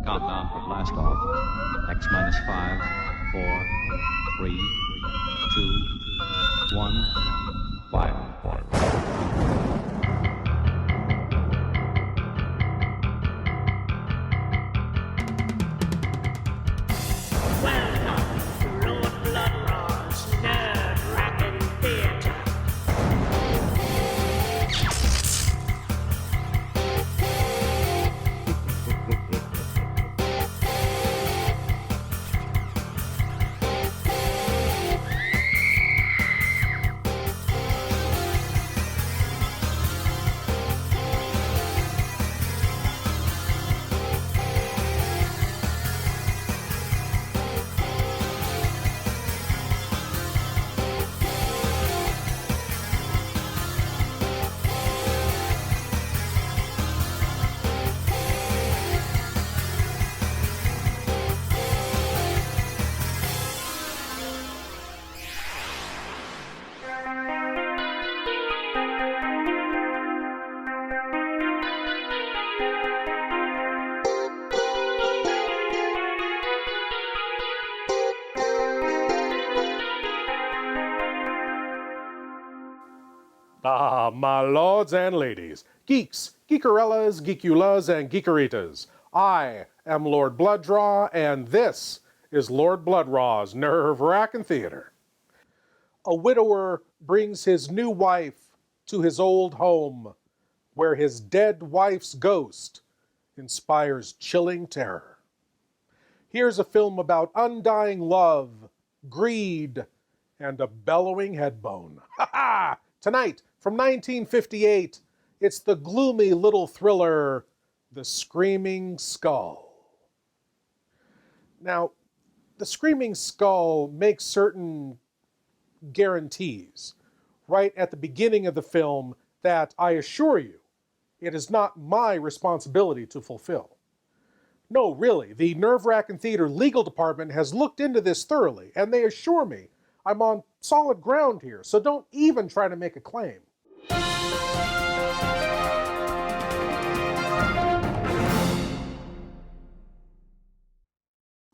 Countdown for blast off. X minus 5, 4, 3, 2, 1, fire. Ah, my lords and ladies, geeks, geekerellas, geekulas, and geekeritas. I am Lord Blooddraw, and this is Lord Bloodraw's Nerve-Wracking Theater. A widower brings his new wife to his old home, where his dead wife's ghost inspires chilling terror. Here's a film about undying love, greed, and a bellowing headbone. Ha ha! Tonight, from 1958, it's the gloomy little thriller, The Screaming Skull. Now, The Screaming Skull makes certain guarantees right at the beginning of the film that I assure you, it is not my responsibility to fulfill. No, really, the Nerve-Wracking Theater legal department has looked into this thoroughly, and they assure me I'm on solid ground here, so don't even try to make a claim.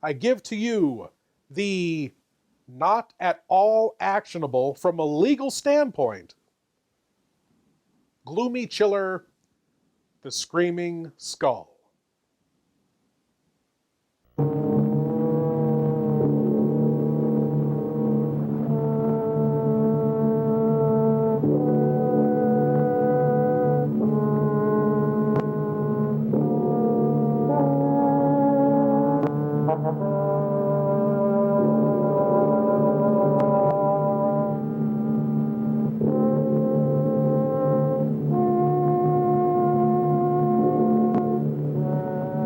I give to you the not at all actionable from a legal standpoint gloomy chiller, The Screaming Skull.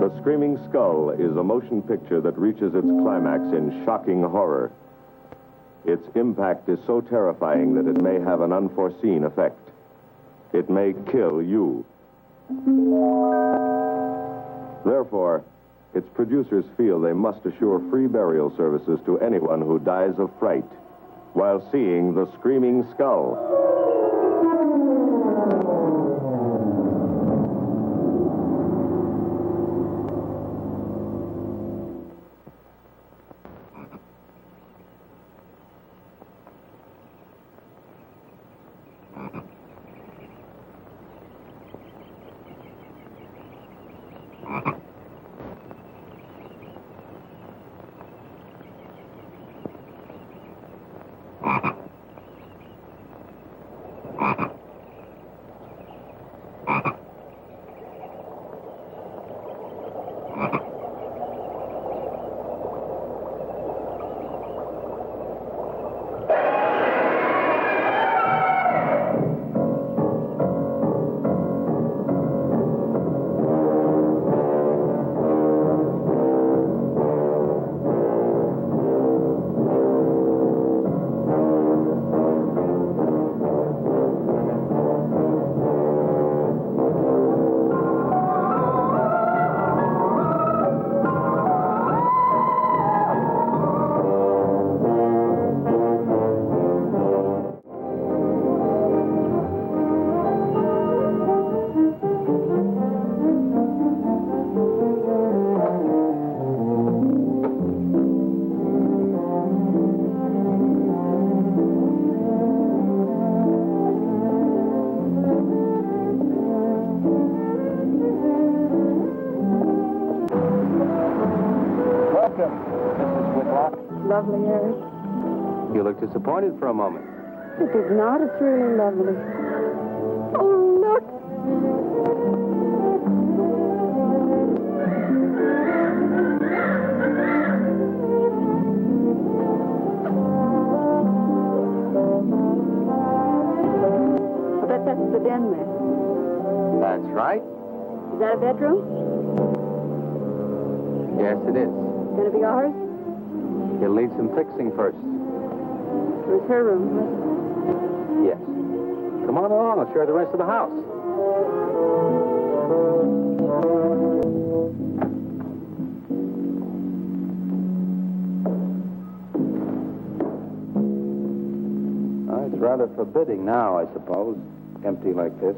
The Screaming Skull is a motion picture that reaches its climax in shocking horror. Its impact is so terrifying that it may have an unforeseen effect. It may kill you. Therefore, its producers feel they must assure free burial services to anyone who dies of fright while seeing The Screaming Skull. lovely, Eric. You look disappointed for a moment. It is not. It's really lovely. Oh, look. I bet that's the den there. That's right. Is that a bedroom? Yes, it is. Gonna be ours? You'll need some fixing first. Or is her room? Yes. Come on along. I'll show you the rest of the house. It's rather forbidding now, I suppose, empty like this.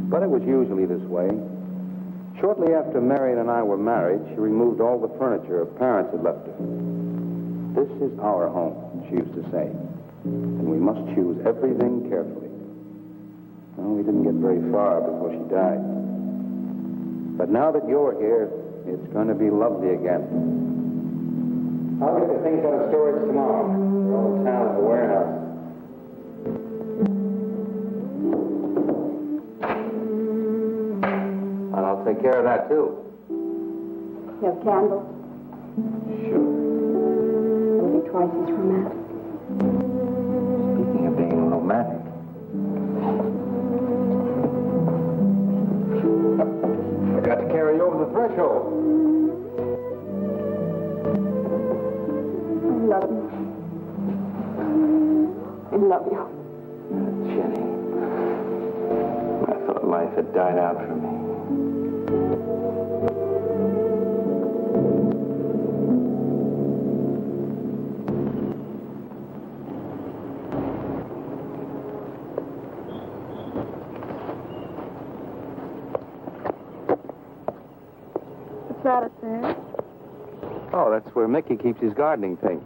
But it was usually this way. Shortly after Marion and I were married, she removed all the furniture her parents had left her. This is our home, she used to say, and we must choose everything carefully. Well, we didn't get very far before she died. But now that you're here, it's going to be lovely again. I'll get the things out of storage tomorrow. They're all in town at the warehouse. And I'll take care of that, too. You have candles? Sure. It'll be twice as romantic. Speaking of being romantic. I got to carry you over the threshold. I love you. I love you. Jenny, I thought life had died out for me. What's that up there? Oh, that's where Mickey keeps his gardening things.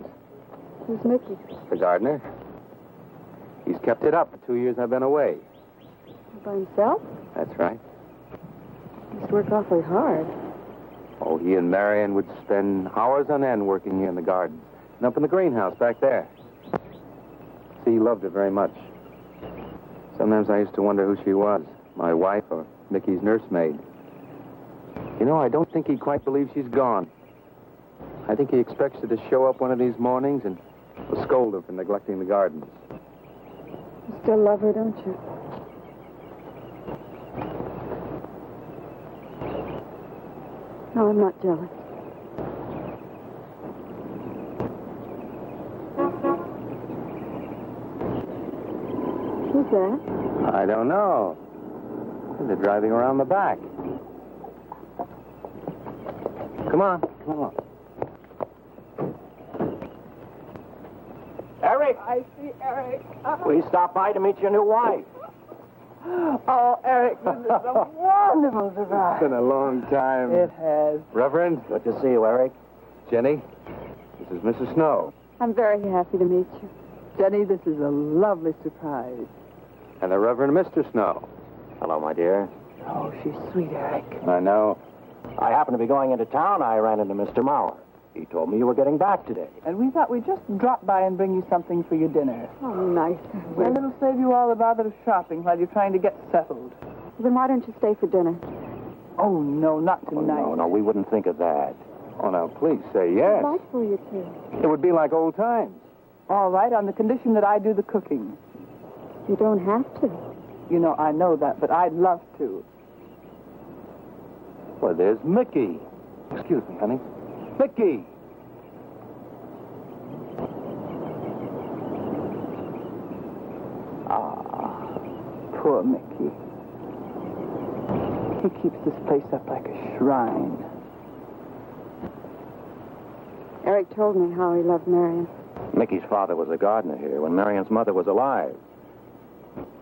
Who's Mickey? The gardener. He's kept it up the 2 years I've been away. By himself? That's right. He must work awfully hard. Oh, he and Marion would spend hours on end working here in the garden and up in the greenhouse back there. See, he loved her very much. Sometimes I used to wonder who she was, my wife or Mickey's nursemaid. You know, I don't think he quite believes she's gone. I think he expects her to show up one of these mornings and will scold her for neglecting the gardens. You still love her, don't you? No, I'm not jealous. Who's that? I don't know. They're driving around the back. Come on, come along. Eric, I see Eric. we stopped by to meet your new wife. Oh, Eric, this is a wonderful surprise. It's been a long time. It has. Reverend, Good to see you, Eric. Jenny, this is Mrs. Snow. I'm very happy to meet you. Jenny, this is a lovely surprise. And the Reverend Mr. Snow. Hello, my dear. Oh, she's sweet, Eric. I know. I happened to be going into town. I ran into Mr. Mauer. He told me you were getting back today. And we thought we'd just drop by and bring you something for your dinner. Oh, nice. And it'll save you all the bother of shopping while you're trying to get settled. Then why don't you stay for dinner? Oh, no, not Oh, tonight. no, we wouldn't think of that. Oh, now, please say yes. I'd like for you to. It would be like old times. All right, on the condition that I do the cooking. You don't have to. You know, I know that, but I'd love to. Well, there's Mickey. Excuse me, honey. Mickey! Ah, poor Mickey. He keeps this place up like a shrine. Eric told me how he loved Marion. Mickey's father was a gardener here when Marion's mother was alive.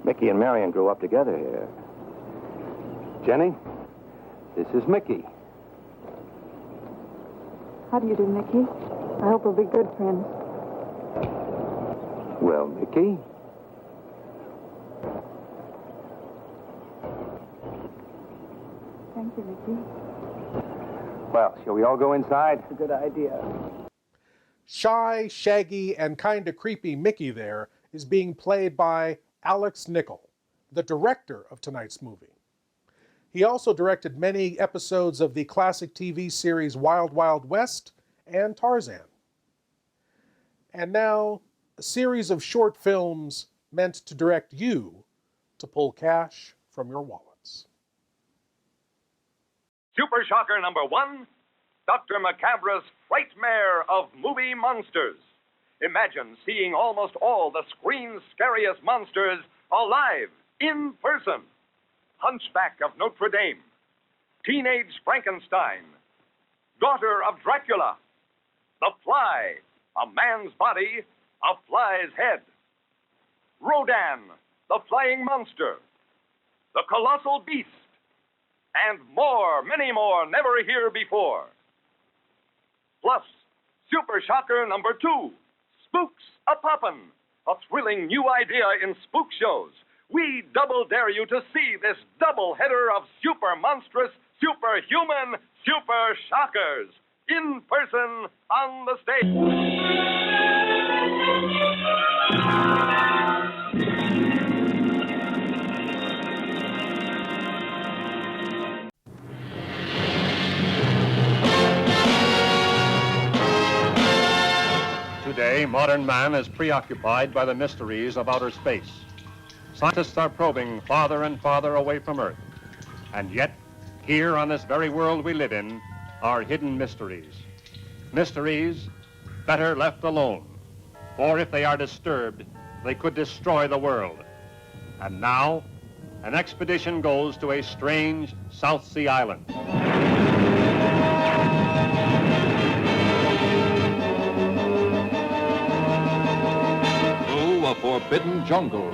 Mickey and Marion grew up together here. Jenny, this is Mickey. How do you do, Mickey? I hope we'll be good friends. Well, Mickey? Thank you, Mickey. Well, shall we all go inside? It's a good idea. Shy, shaggy, and kinda creepy Mickey there is being played by Alex Nichol, the director of tonight's movie. He also directed many episodes of the classic TV series Wild Wild West and Tarzan. And now, a series of short films meant to direct you to pull cash from your wallets. Super Shocker number 1, Dr. Macabre's Frightmare of Movie Monsters. Imagine seeing almost all the screen's scariest monsters alive, in person. Hunchback of Notre Dame, Teenage Frankenstein, Daughter of Dracula, The Fly, a man's body, a fly's head, Rodan, the flying monster, the colossal beast, and more, many more, never here before. Plus, Super Shocker number 2, Spooks A-Poppin', a thrilling new idea in spook shows. We double dare you to see this double header of super monstrous, superhuman, super shockers in person on the stage. Today, modern man is preoccupied by the mysteries of outer space. Scientists are probing farther and farther away from Earth. And yet, here on this very world we live in, are hidden mysteries. Mysteries better left alone. For if they are disturbed, they could destroy the world. And now, an expedition goes to a strange South Sea island. To a forbidden jungle.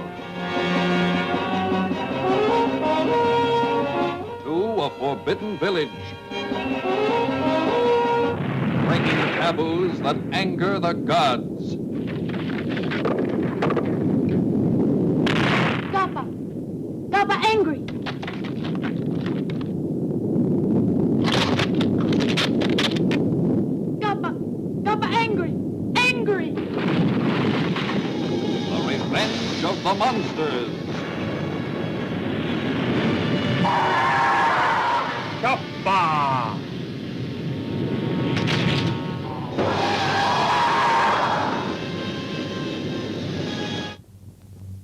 To a forbidden village. Breaking taboos that anger the gods. Gappa angry. Gappa angry. Angry. The revenge of the monsters. Gappa!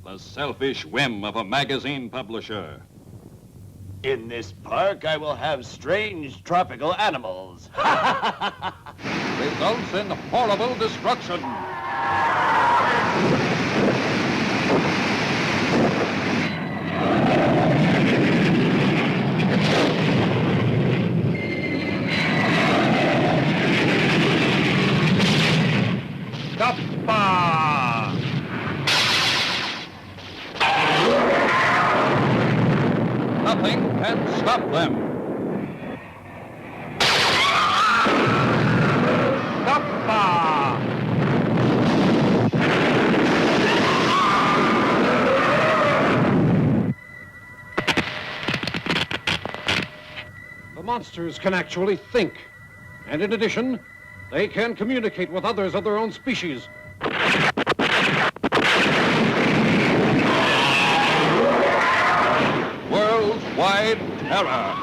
The selfish whim of a magazine publisher. In this park, I will have strange tropical animals. Results in horrible destruction. Gappa! Nothing can stop them. Gappa! The monsters can actually think. And in addition, they can communicate with others of their own species. Worldwide terror.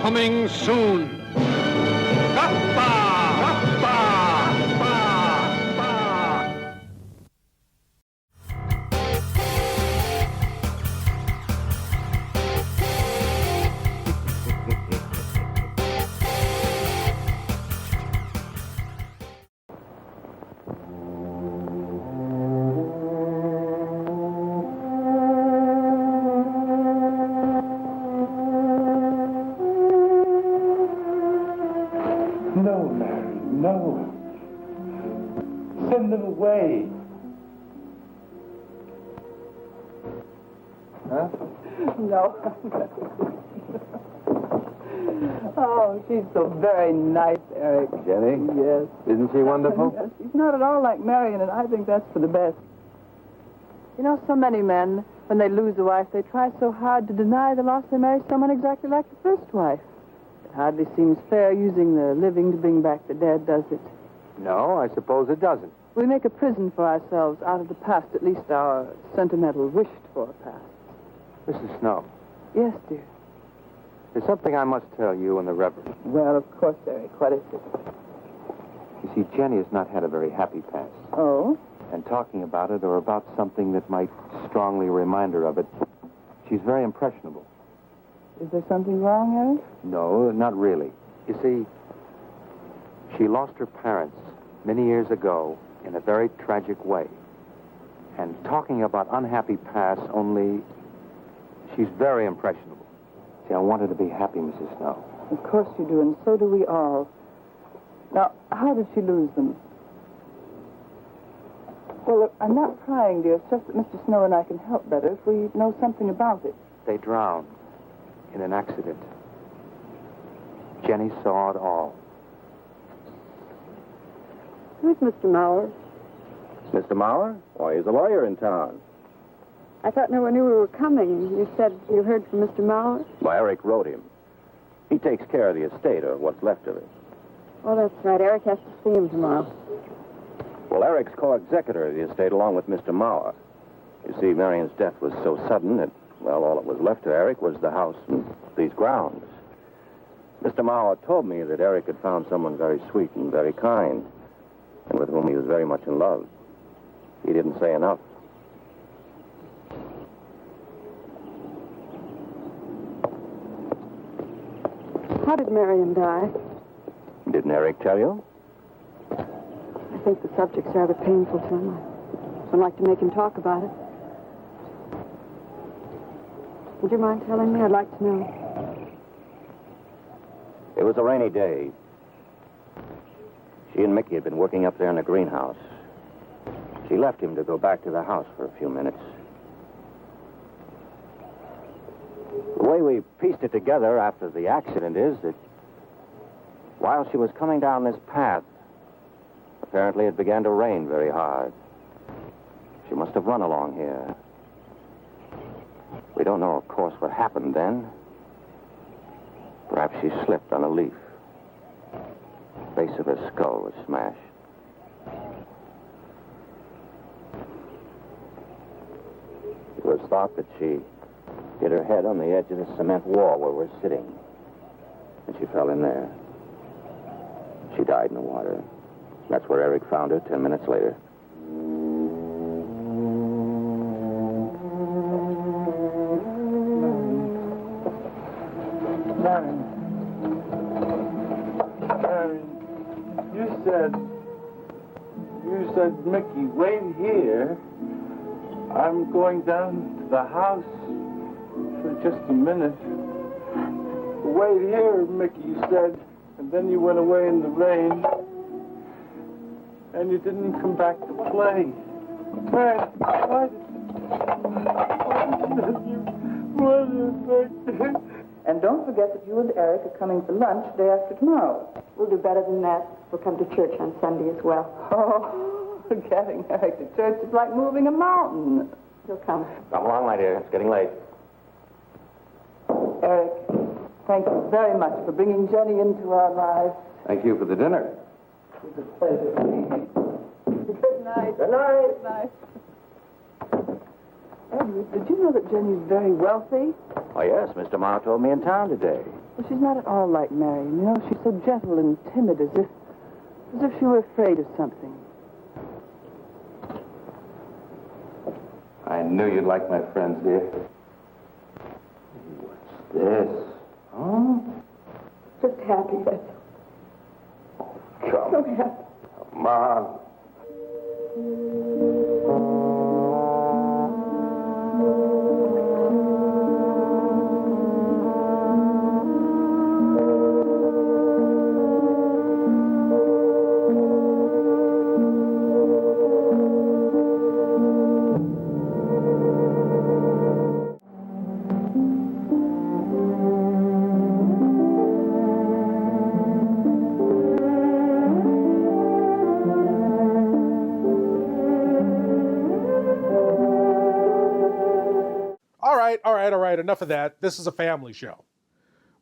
Coming soon. No. Send them away. Huh? No. Oh, she's so very nice, Eric. Jenny? Yes. Isn't she wonderful? Yes, she's not at all like Marion, and I think that's for the best. You know, so many men, when they lose a wife, they try so hard to deny the loss they marry someone exactly like the first wife. It hardly seems fair using the living to bring back the dead, does it? No, I suppose it doesn't. We make a prison for ourselves out of the past, at least our sentimental, wished-for past. Mrs. Snow, Yes, dear. there's something I must tell you and the Reverend. Well, of course, Eric. What is it? You see, Jenny has not had a very happy past. Oh? And talking about it or about something that might strongly remind her of it, she's very impressionable. Is there something wrong, Eric? No, not really. You see, she lost her parents many years ago in a very tragic way. And talking about unhappy past only, she's very impressionable. See, I want her to be happy, Mrs. Snow. Of course you do, and so do we all. Now, how did she lose them? Well, look, I'm not prying, dear. It's just that Mr. Snow and I can help better if we know something about it. They drowned in an accident. Jenny saw it all. Who's Mr. Mauer? Mr. Mauer? Why, he's a lawyer in town. I thought no one knew we were coming. You said you heard from Mr. Mauer? Well, Eric wrote him. He takes care of the estate, or what's left of it. Oh, that's right. Eric has to see him tomorrow. Well, Eric's co-executor of the estate along with Mr. Mauer. You see, Marion's death was so sudden that, well, all that was left to Eric was the house and these grounds. Mr. Mauer told me that Eric had found someone very sweet and very kind, and with whom he was very much in love. He didn't say enough. How did Marion die? Didn't Eric tell you? I think the subject's rather painful to him. I don't like to make him talk about it. Would you mind telling me? I'd like to know. It was a rainy day. She and Mickey had been working up there in the greenhouse. She left him to go back to the house for a few minutes. The way we pieced it together after the accident is that while she was coming down this path, apparently it began to rain very hard. She must have run along here. We don't know, of course, what happened then. Perhaps she slipped on a leaf. The base of her skull was smashed. It was thought that she hit her head on the edge of the cement wall where we're sitting. And she fell in there. She died in the water. That's where Eric found her 10 minutes later. You said, Mickey, wait here. I'm going down to the house for just a minute. Wait here, Mickey, you said. And then you went away in the rain. And you didn't come back to play. Man, And don't forget that you and Eric are coming for lunch day after tomorrow. We'll do better than that. We'll come to church on Sunday as well. Oh, getting Eric to church is like moving a mountain. He'll come. Come along, my dear. It's getting late. Eric, thank you very much for bringing Jenny into our lives. Thank you for the dinner. It's a pleasure. Good night. Good night. Good night. Edward, did you know that Jenny's very wealthy? Oh, yes. Mr. Mauer told me in town today. Well, she's not at all like Marion. You know, she's so gentle and timid, as if she were afraid of something. I knew you'd like my friends, dear. What's this? Huh? Just happy, that's all. Come. So happy. Come on. right, enough of that. This is a family show.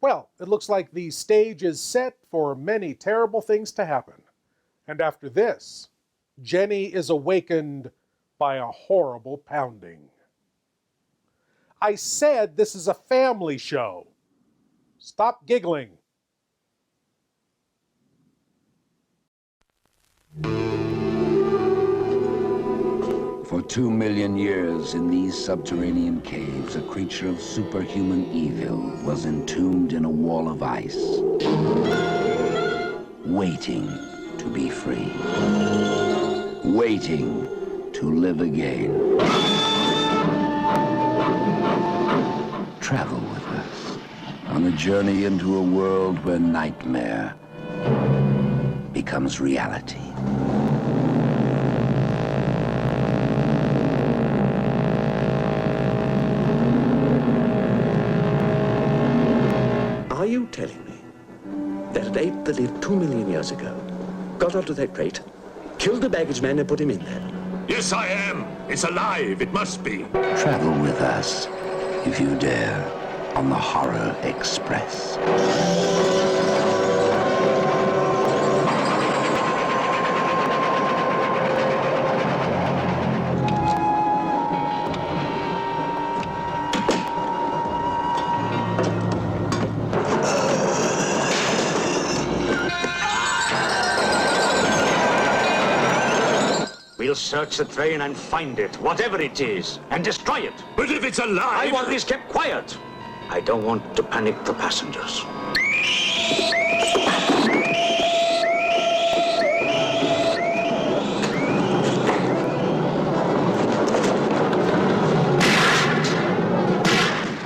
Well, it looks like the stage is set for many terrible things to happen. And after this, Jenny is awakened by a horrible pounding. I said this is a family show. Stop giggling. For 2 million years in these subterranean caves, a creature of superhuman evil was entombed in a wall of ice, waiting to be free, waiting to live again. Travel with us on a journey into a world where nightmare becomes reality. Are you telling me that an ape that lived 2 million years ago got onto that crate, killed the baggage man and put him in there? Yes, I am. It's alive. It must be. Travel with us, if you dare, on the Horror Express. We'll search the train and find it, whatever it is, and destroy it. But if it's alive... I want this kept quiet. I don't want to panic the passengers.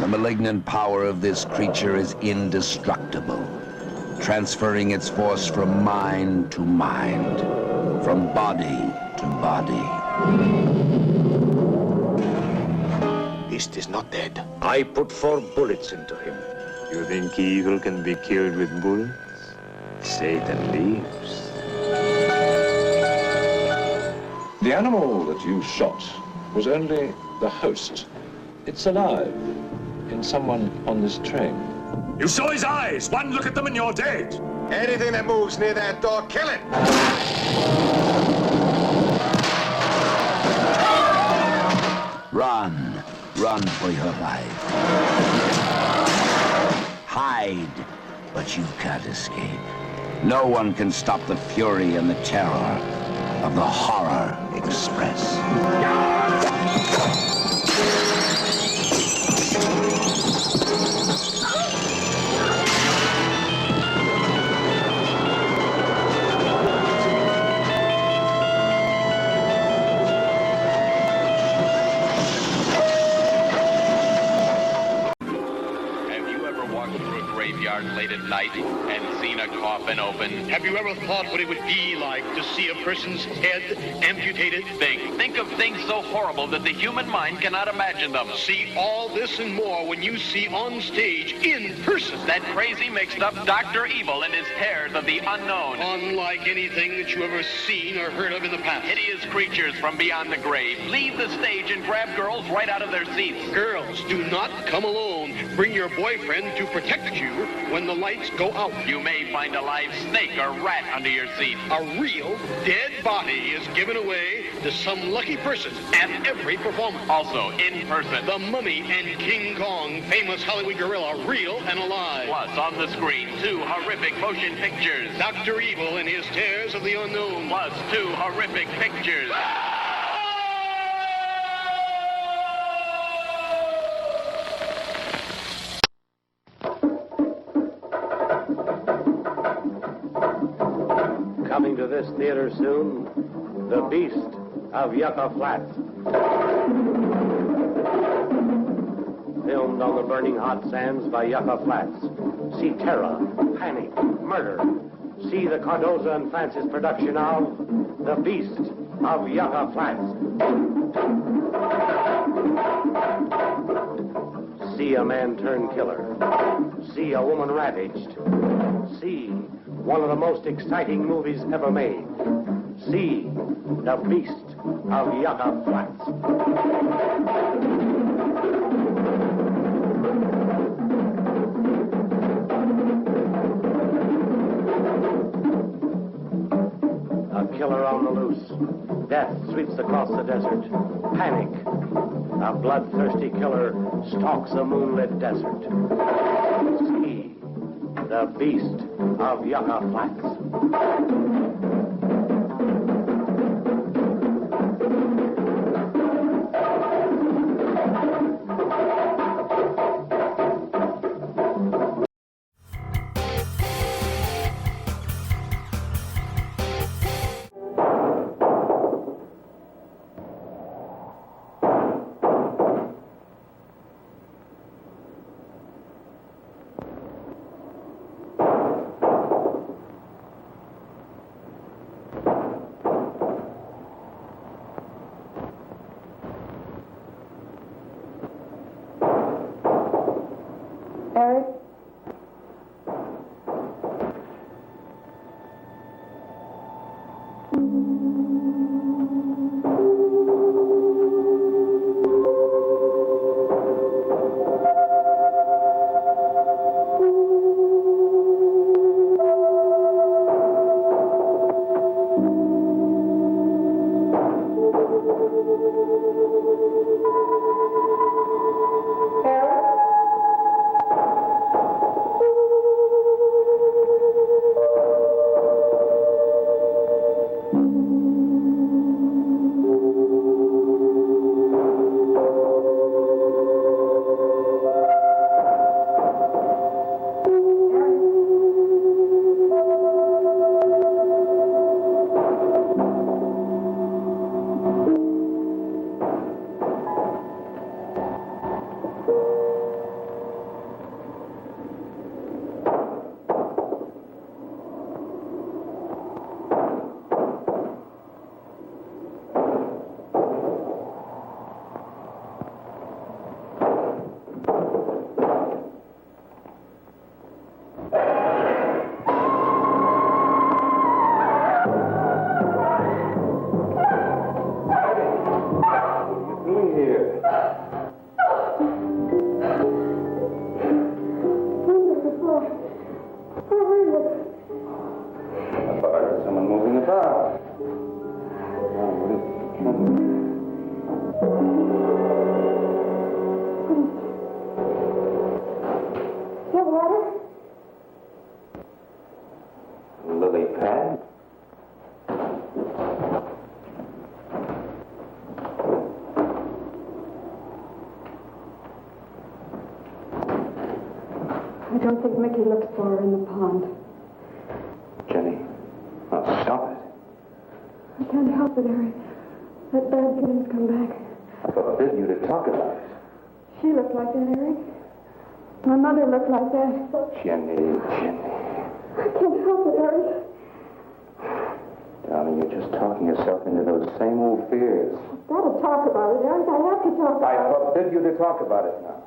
The malignant power of this creature is indestructible, transferring its force from mind to mind, from body to body. Beast is not dead. I put 4 bullets into him. You think evil can be killed with bullets? Satan lives. The animal that you shot was only the host. It's alive in someone on this train. You saw his eyes. One look at them and you're dead. Anything that moves near that door, kill it! Run. Run for your life. Hide, but you can't escape. No one can stop the fury and the terror of the Horror Express. Late at night and seen a coffin open. Have you ever thought what it would be like to see a person's head amputated? Think of things so horrible that the human mind cannot imagine them. See all this and more when you see on stage, in person, that crazy mixed up Dr. Evil and his terrors of the unknown. Unlike anything that you ever seen or heard of in the past. Hideous creatures from beyond the grave. Leave the stage and grab girls right out of their seats. Girls, do not come alone. Bring your boyfriend to protect you when the lights go out. You may find a live snake or rat under your seat. A real dead body is given away to some lucky person at every performance. Also, in person, the Mummy and King Kong, famous Hollywood gorilla, real and alive. Plus, on the screen, 2 horrific motion pictures. Dr. Evil and his Terrors of the Unknown. Plus 2 horrific pictures. Coming to this theater soon, The Beast of Yucca Flats. Filmed on the burning hot sands by Yucca Flats. See terror, panic, murder. See the Cardoza and Francis production of The Beast of Yucca Flats. See a man turned killer. See a woman ravaged. See one of the most exciting movies ever made. See The Beast of Yucca Flats. killer on the loose. Death sweeps across the desert. Panic. A bloodthirsty killer stalks a moonlit desert. It's he, the beast of Yucca Flats. Eric? Lily pad? I don't think Mickey looks for her in the pond. Jenny, oh, stop it. I can't help it, Eric. That bad feeling's come back. I forbid you to talk about it. She looked like that, Eric. My mother looked like that. Jenny. I can't help it, Eric. Darling, you're just talking yourself into those same old fears. I've got to talk about it, Eric. I have to talk about it. I forbid you to talk about it now.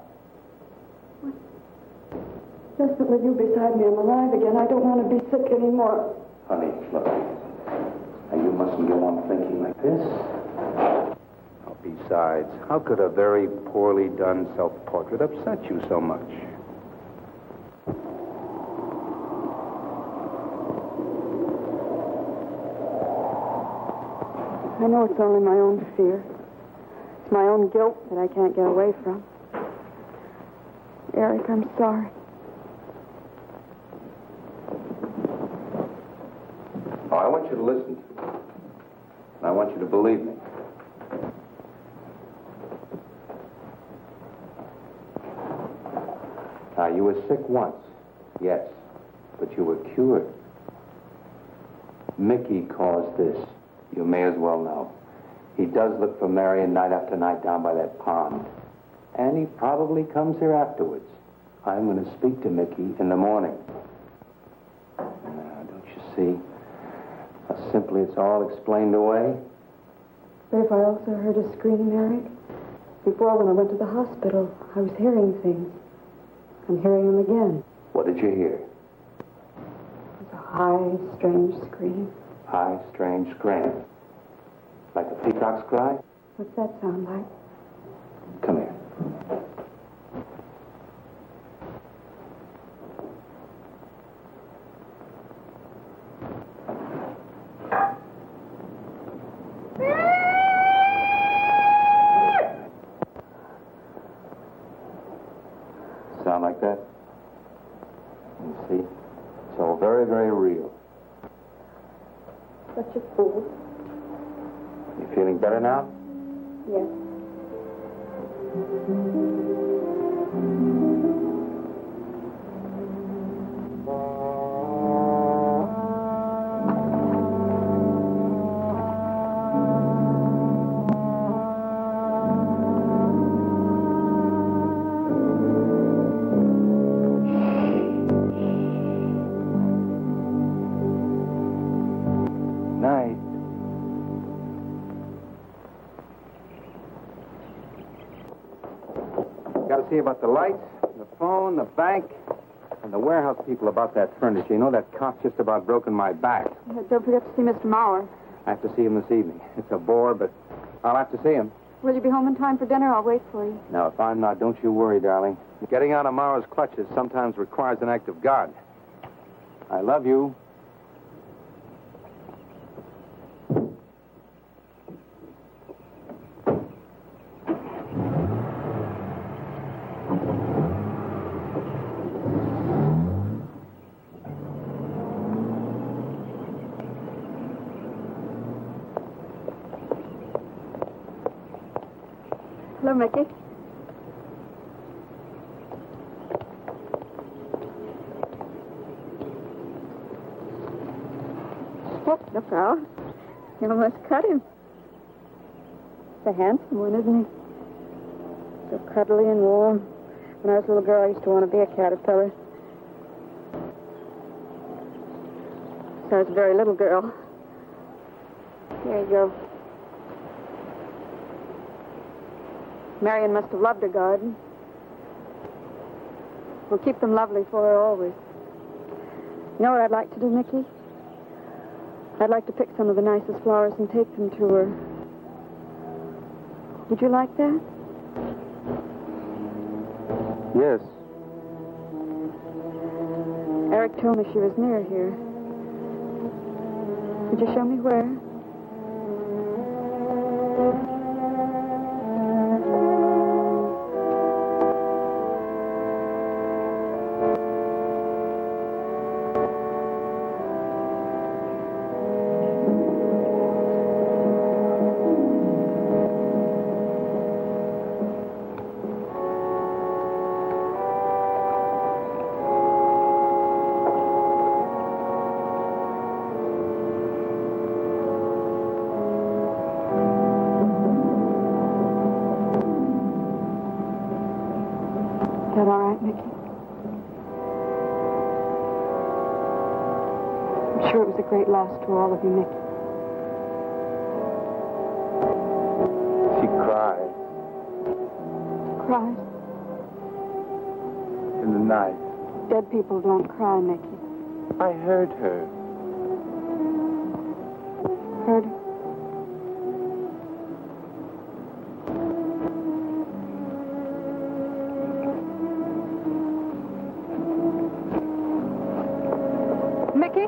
Just that with you beside me, I'm alive again. I don't want to be sick anymore. Honey, look. Now, you mustn't go on thinking like this. Oh, besides, how could a very poorly done self-portrait upset you so much? I know it's only my own fear. It's my own guilt that I can't get away from. Eric, I'm sorry. Oh, I want you to listen to me. And I want you to believe me. Now, you were sick once, yes, but you were cured. Mickey caused this. You may as well know. He does look for Marion night after night down by that pond. And he probably comes here afterwards. I'm going to speak to Mickey in the morning. Now, don't you see? How simply it's all explained away? But if I also heard a scream, Eric, before when I went to the hospital, I was hearing things. I'm hearing them again. What did you hear? It was a high, strange scream. High, strange scream. Like a peacock's cry? What's that sound like? Come here. fool. You feeling better now? Yes. Night. Got to see about the lights, the phone, the bank, and the warehouse people about that furniture. You know, that cop's just about broken my back. Don't forget to see Mr. Mauer. I have to see him this evening. It's a bore, but I'll have to see him. Will you be home in time for dinner? I'll wait for you. Now, if I'm not, don't you worry, darling. Getting out of Mauer's clutches sometimes requires an act of God. I love you. Hello, Mickey. Oh, look out. You almost cut him. He's a handsome one, isn't he? So cuddly and warm. When I was a little girl, I used to want to be a caterpillar. So I was a very little girl. Here you go. Marion must have loved her garden. We'll keep them lovely for her always. You know what I'd like to do, Mickey? I'd like to pick some of the nicest flowers and take them to her. Would you like that? Yes. Eric told me she was near here. Could you show me where? Is that all right, Mickey? I'm sure it was a great loss to all of you, Mickey. She cried Cries? in the night. Dead people don't cry, Mickey. I heard her. Heard her? Mickey?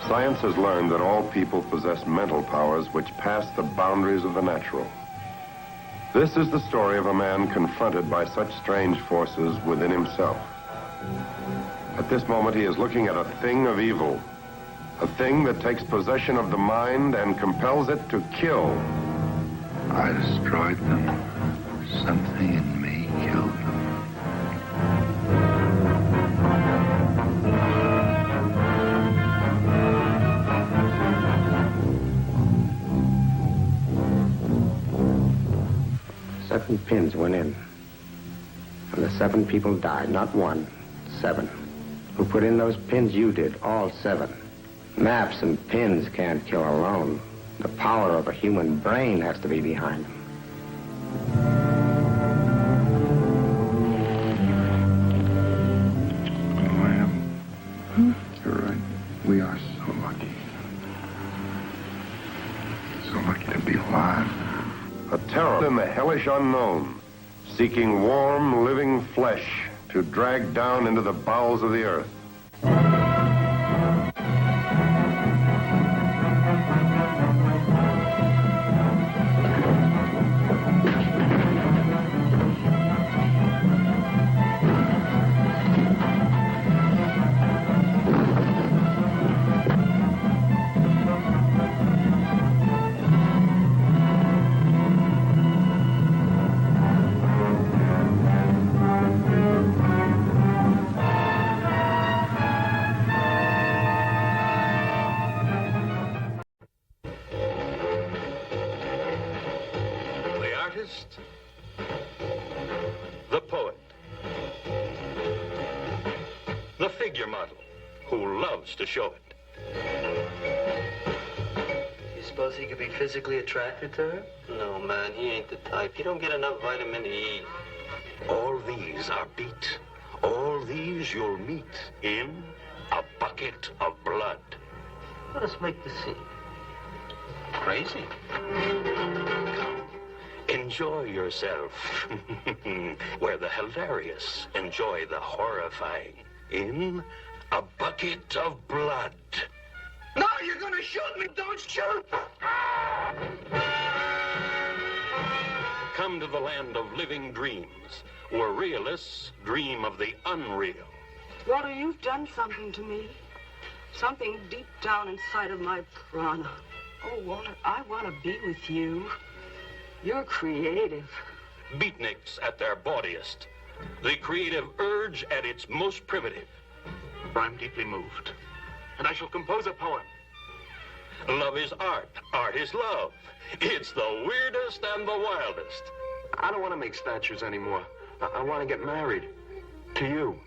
Science has learned that all people possess mental powers which pass the boundaries of the natural. This is the story of a man confronted by such strange forces within himself. At this moment, he is looking at a thing of evil, a thing that takes possession of the mind and compels it to kill. I destroyed them. Something in me killed them. Seven pins went in. And the 7 people died. Not 1, 7. Who put in those pins? You did. All 7. Maps and pins can't kill alone. The power of a human brain has to be behind them. Oh, I am. You're right. We are so lucky. So lucky to be alive. A terror in the hellish unknown, seeking warm, living flesh to drag down into the bowels of the earth. The poet. The figure model who loves to show it. You suppose he could be physically attracted to her? No, man, he ain't the type. He don't get enough vitamin E. All these are beat. All these you'll meet in A Bucket of Blood. Let us make the scene. Crazy. Come, enjoy yourself. Where the hilarious enjoy the horrifying in A Bucket of Blood. No, you're gonna shoot me! Don't shoot! Come to the land of living dreams, where realists dream of the unreal. Walter, you've done something to me. Something deep down inside of my prana. Oh, Walter, I want to be with you. You're creative. Beatniks at their bawdiest. The creative urge at its most primitive. I'm deeply moved, and I shall compose a poem. Love is art. Art is love. It's the weirdest and the wildest. I don't want to make statues anymore. I want to get married. To you.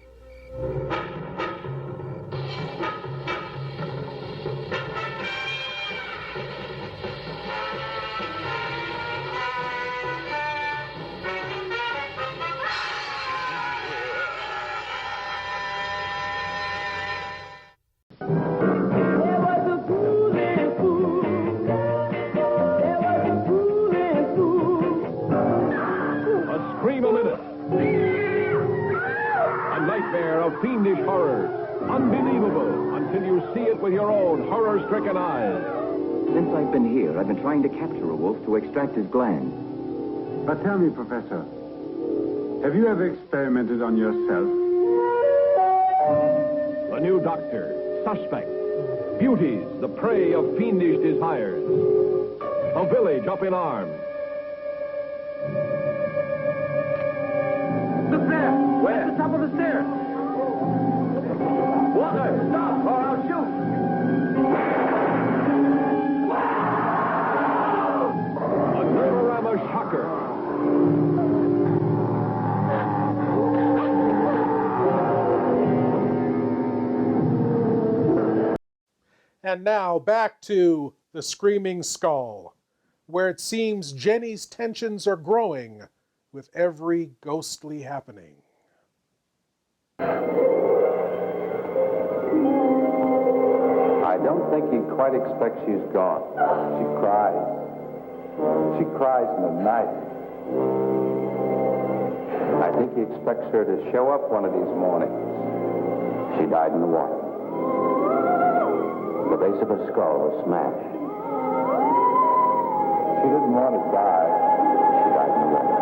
Fiendish horror. Unbelievable until you see it with your own horror-stricken eyes. Since I've been here, I've been trying to capture a wolf to extract his gland. But tell me, Professor, have you ever experimented on yourself? The new doctor, suspect. Beauties, the prey of fiendish desires. A village up in arms. The stair! Where? At the top of the stairs! Walter, stop, or I'll shoot! A Nerorama shocker. And now back to The Screaming Skull, where it seems Jenny's tensions are growing with every ghostly happening. I don't think he quite expects she's gone. She cries. She cries in the night. I think he expects her to show up one of these mornings. She died in the water. The base of her skull was smashed. She didn't want to die. She died in the water.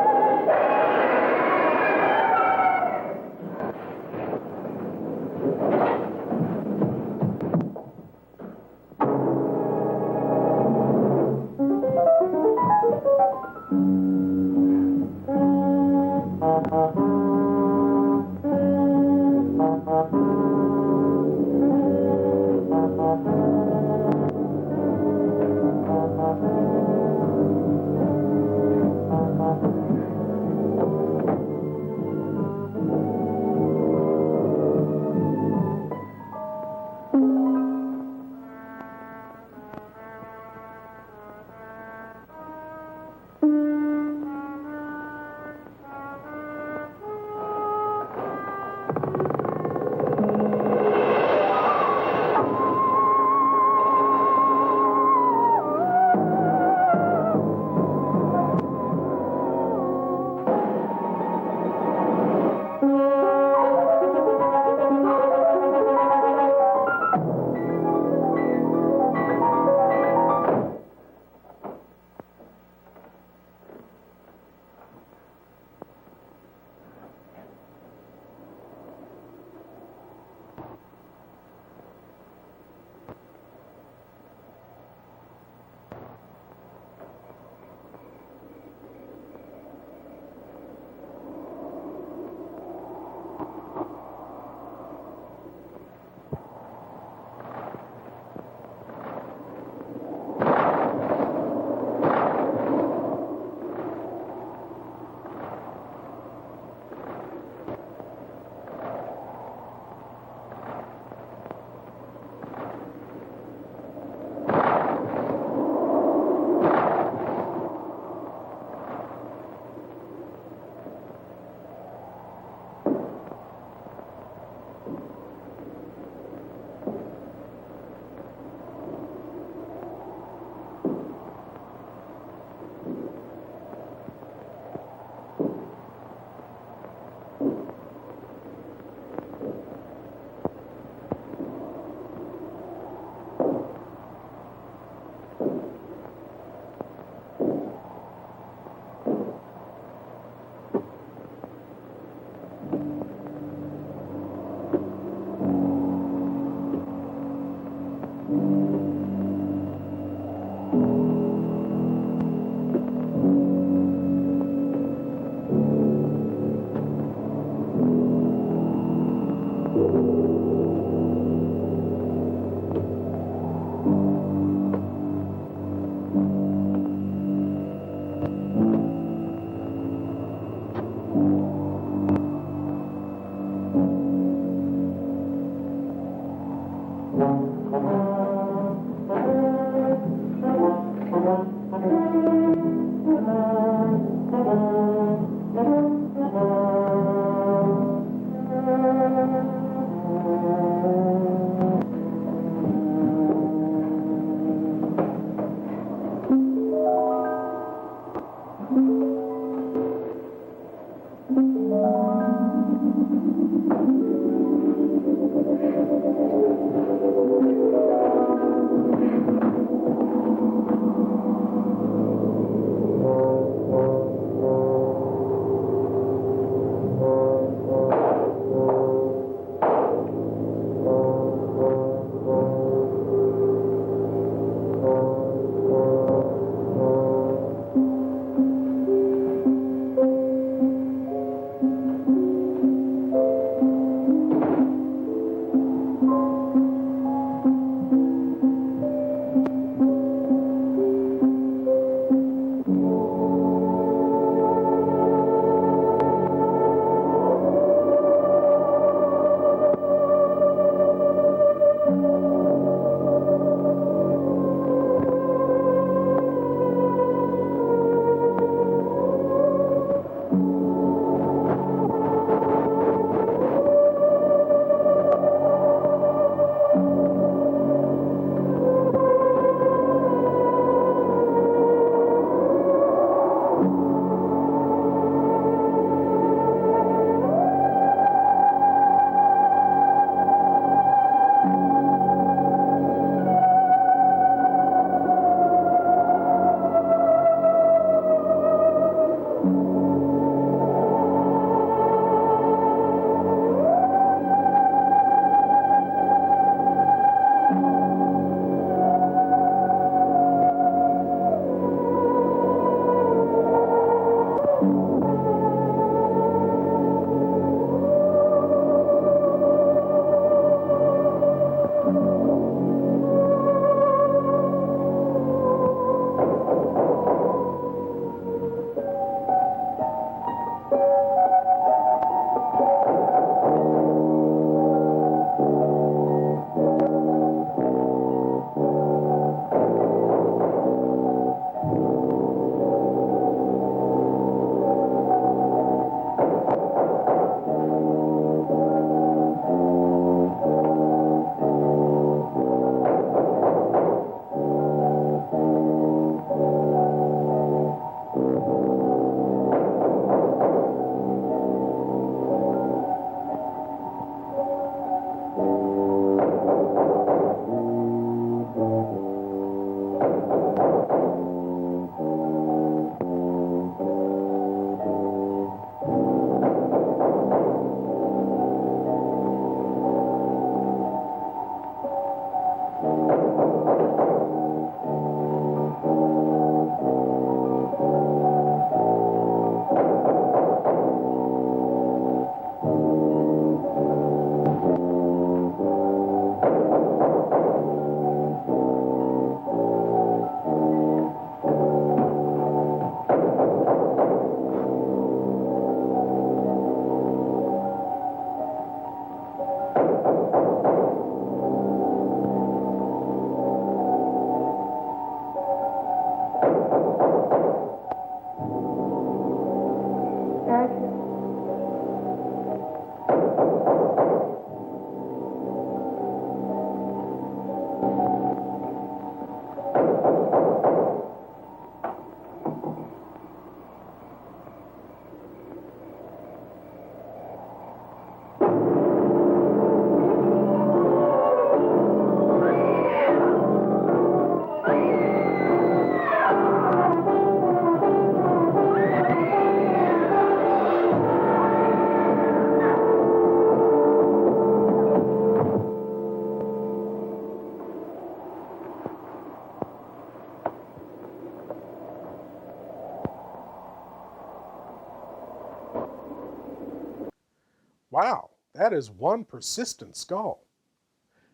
That is one persistent skull.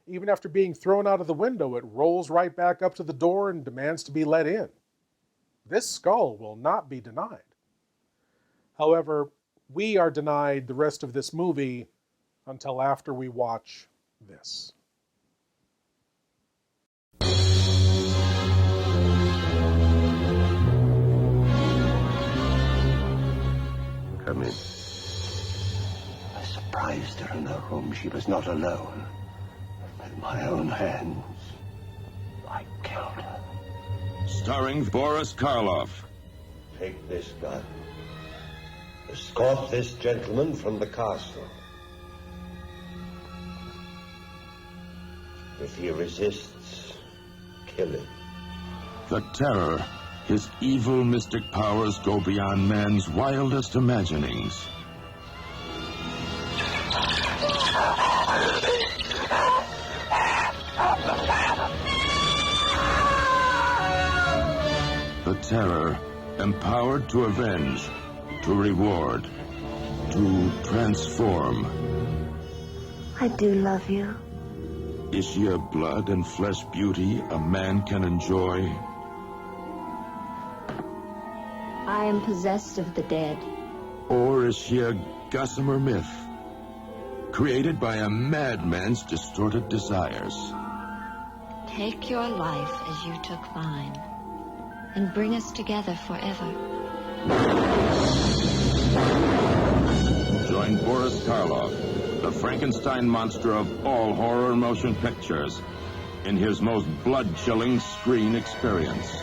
Even after being thrown out of the window, it rolls right back up to the door and demands to be let in. This skull will not be denied. However, we are denied the rest of this movie until after we watch this. Come in. I surprised her in her room. She was not alone. With my own hands, I killed her. Starring Boris Karloff. Take this gun. Escort this gentleman from the castle. If he resists, kill him. The Terror. His evil mystic powers go beyond man's wildest imaginings. The Terror, empowered to avenge, to reward, to transform. I do love you. Is she a blood and flesh beauty a man can enjoy? I am possessed of the dead. Or is she a gossamer myth, created by a madman's distorted desires? Take your life as you took mine, and bring us together forever. Join Boris Karloff, the Frankenstein monster of all horror motion pictures, in his most blood-chilling screen experience.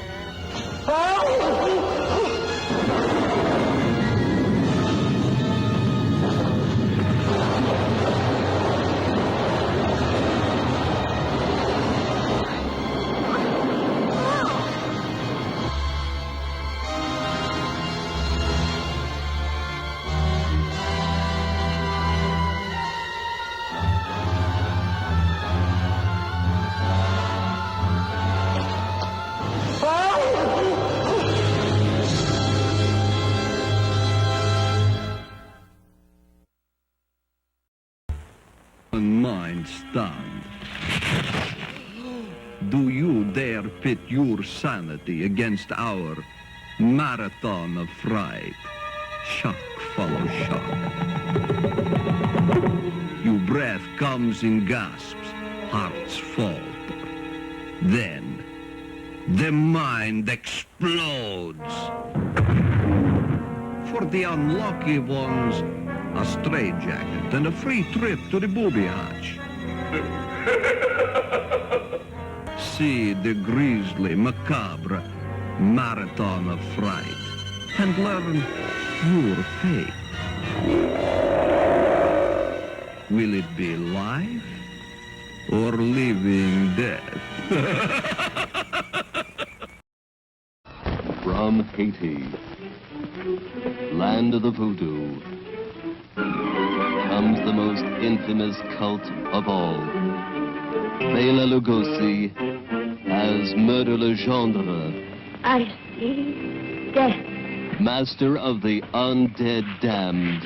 Mind stunned. Do you dare pit your sanity against our marathon of fright? Shock follows shock. Your breath comes in gasps, hearts falter. Then, the mind explodes. For the unlucky ones, a straitjacket and a free trip to the booby hatch. See the grisly, macabre marathon of fright and learn your fate. Will it be life or living death? From Haiti, land of the voodoo, comes the most infamous cult of all. Bela Lugosi as Murder Legendre. I see death. Master of the undead damned.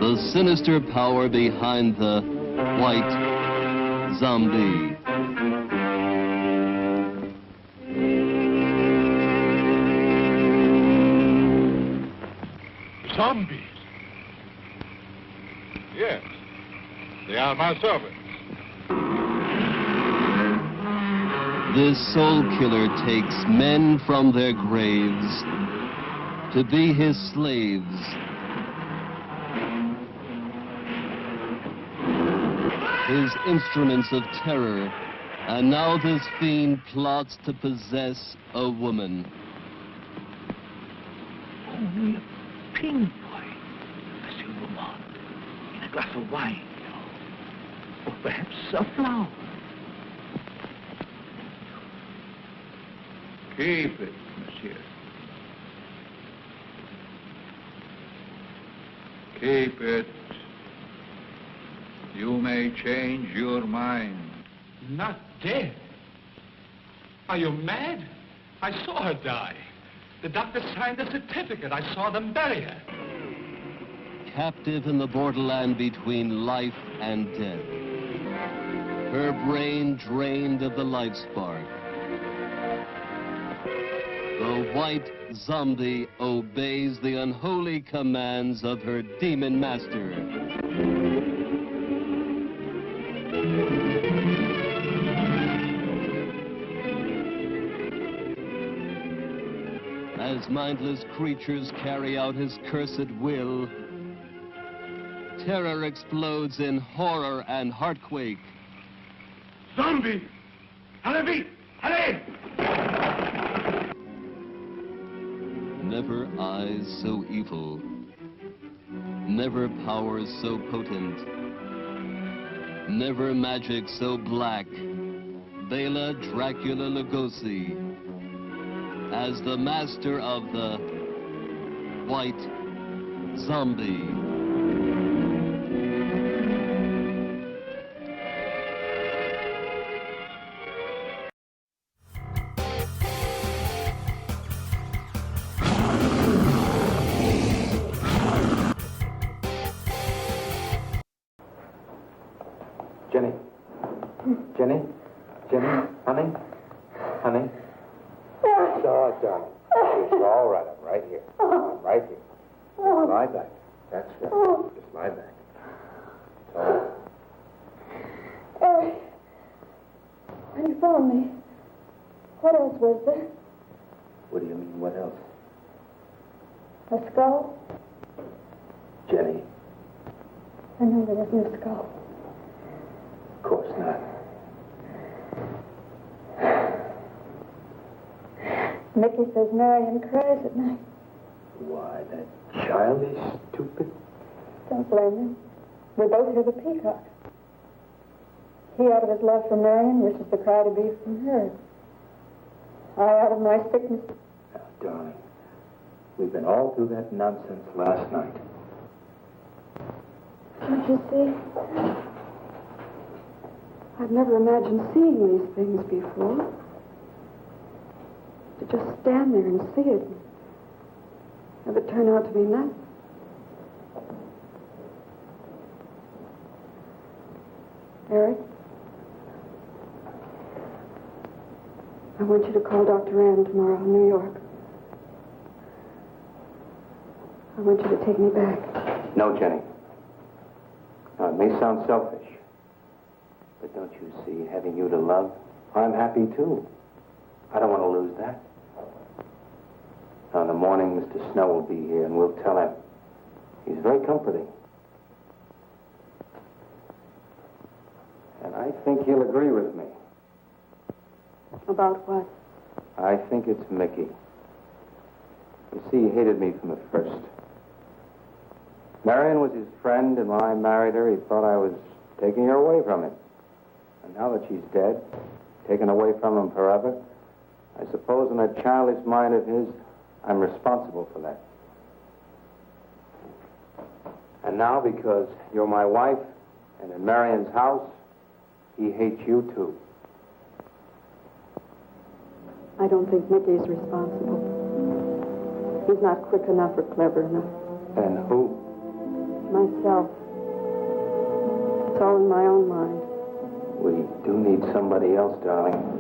The sinister power behind the White Zombie. Zombies? Yes, they are my servants. This soul killer takes men from their graves to be his slaves. His instruments of terror, and now this fiend plots to possess a woman. Only a pinpoint, Monsieur Beaumont, in a glass of wine, or perhaps a flower. Keep it, monsieur. Keep it. You may change your mind. Not dead? Are you mad? I saw her die. The doctor signed the certificate. I saw them bury her. captive in the borderland between life and death. Her brain drained of the life spark. The white zombie obeys the unholy commands of her demon master. As mindless creatures carry out his cursed will, terror explodes in horror and heartquake. Zombie! Allez, allez! Never eyes so evil, never powers so potent, never magic so black. Bela Dracula Lugosi, as the master of the White Zombie. Jenny? Jenny? Jenny? Honey? Honey? It's all right, darling. It's all right. I'm right here. I'm right here. Just lie back. That's right. Just lie back. It's all right. Eric, when you found me, what else was there? What do you mean, what else? A skull? Jenny? I know there wasn't a skull. Of course not. Mickey says Marion cries at night. Why, that child is stupid. Don't blame him. We both hear the peacock. He out of his love for Marion wishes the cry to be from her. I out of my sickness. Now, darling, we've been all through that nonsense last night. Don't you see? I've never imagined seeing these things before. To just stand there and see it and have it turn out to be nothing. Eric, I want you to call Dr. Ann tomorrow in New York. I want you to take me back. No, Jenny. Now, it may sound selfish, but don't you see, having you to love, I'm happy too. I don't want to lose that. Now, in the morning, Mr. Snow will be here, and we'll tell him. He's very comforting. And I think he'll agree with me. About what? I think it's Mickey. You see, he hated me from the first. Marion was his friend, and when I married her, he thought I was taking her away from him. And now that she's dead, taken away from him forever, I suppose in that childish mind of his, I'm responsible for that. And now, because you're my wife, and in Marion's house, he hates you too. I don't think Mickey's responsible. He's not quick enough or clever enough. And who? Myself. It's all in my own mind. We do need somebody else, darling.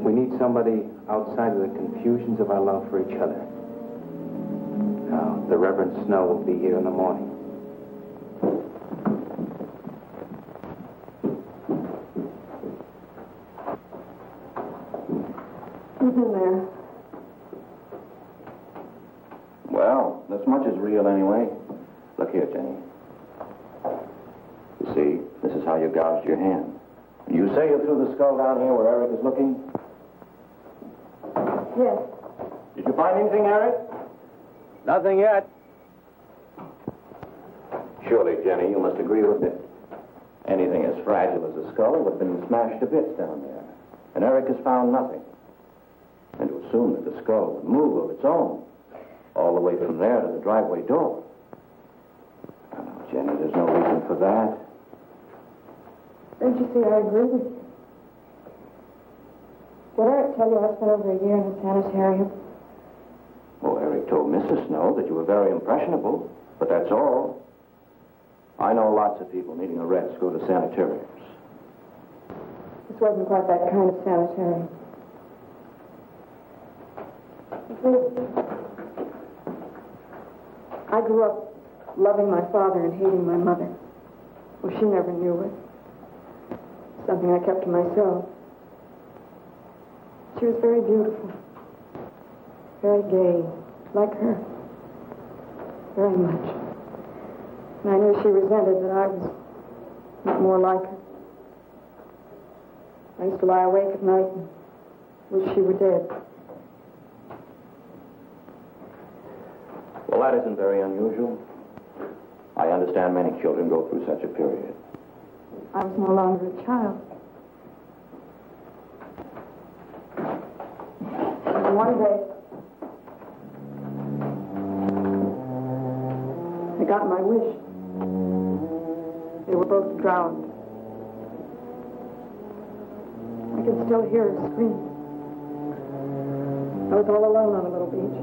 We need somebody outside of the confusions of our love for each other. Now, the Reverend Snow will be here in the morning. Who's in there? Well, this much is real anyway. Look here, Jenny. You see, this is how you gouged your hand. You say you threw the skull down here where Eric is looking? Yes. Did you find anything, Eric? Nothing yet. Surely, Jenny, you must agree with me. Anything as fragile as a skull would have been smashed to bits down there. And Eric has found nothing. And to assume that the skull would move of its own, all the way from there to the driveway door. Oh, no, Jenny, there's no reason for that. Don't you see, I agree with you. Did Eric tell you I spent over a year in the sanitarium? Oh, Eric told Mrs. Snow that you were very impressionable, But that's all. I know lots of people needing a rest go to sanitariums. This wasn't quite that kind of sanitarium. I grew up loving my father and hating my mother. Well, she never knew it. Something I kept to myself. She was very beautiful. Very gay, like her. Very much. And I knew she resented that I was not more like her. I used to lie awake at night and wish she were dead. Well, that isn't very unusual. I understand many children go through such a period. I was no longer a child. And one day, I got my wish. They were both drowned. I can still hear her scream. I was all alone on a little beach.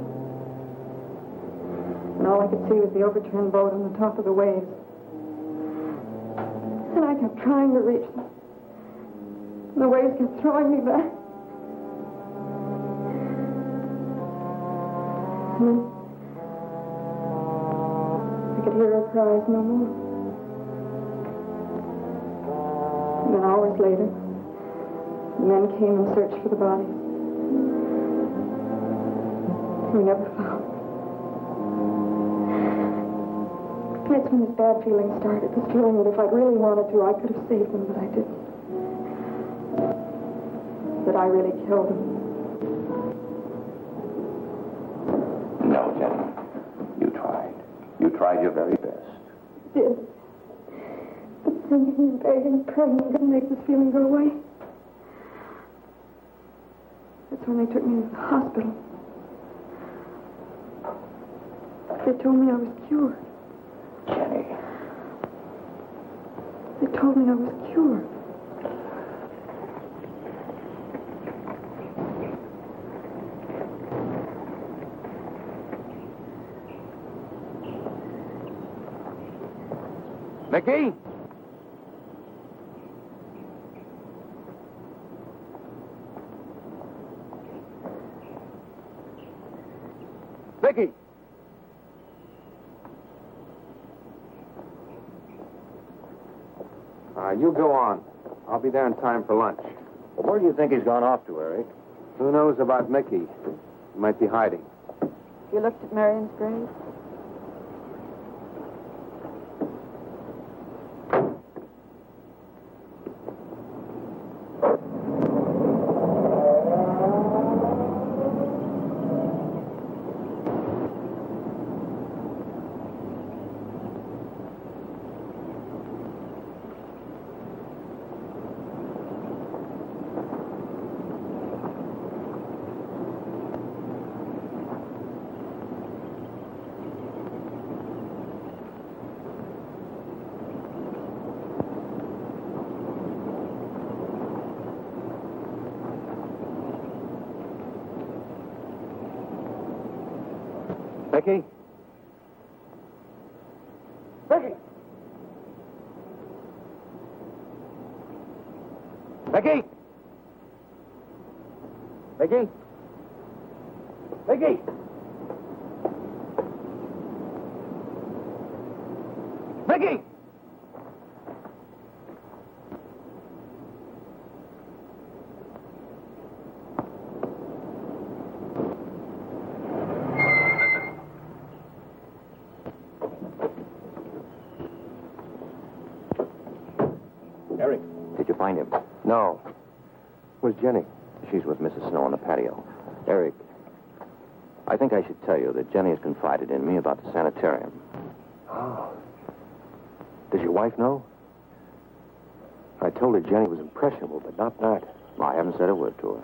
And all I could see was the overturned boat on the top of the waves. And I kept trying to reach them. And the waves kept throwing me back. And then I could hear her cries no more. And then hours later, the men came and searched for the bodies. We never found. That's when this bad feeling started. This feeling that if I'd really wanted to, I could have saved them, but I didn't. That I really killed them. No, Jenny. You tried. You tried your very best. I did. But singing and begging and praying couldn't make this feeling go away. That's when they took me to the hospital. They told me I was cured. Jenny. They told me I was cured. Mickey? Mickey? You go on. I'll be there in time for lunch. Well, where do you think he's gone off to, Eric? Who knows about Mickey? He might be hiding. You looked at Marion's grave? Mickey? Mickey? Mickey? Mickey? Mickey? Mickey? Eric, did you find him? No. Where's Jenny? She's with Mrs. Snow on the patio. Eric, I think I should tell you that Jenny has confided in me about the sanitarium. Oh. Does your wife know? I told her Jenny was impressionable, but not that. I haven't said a word to her.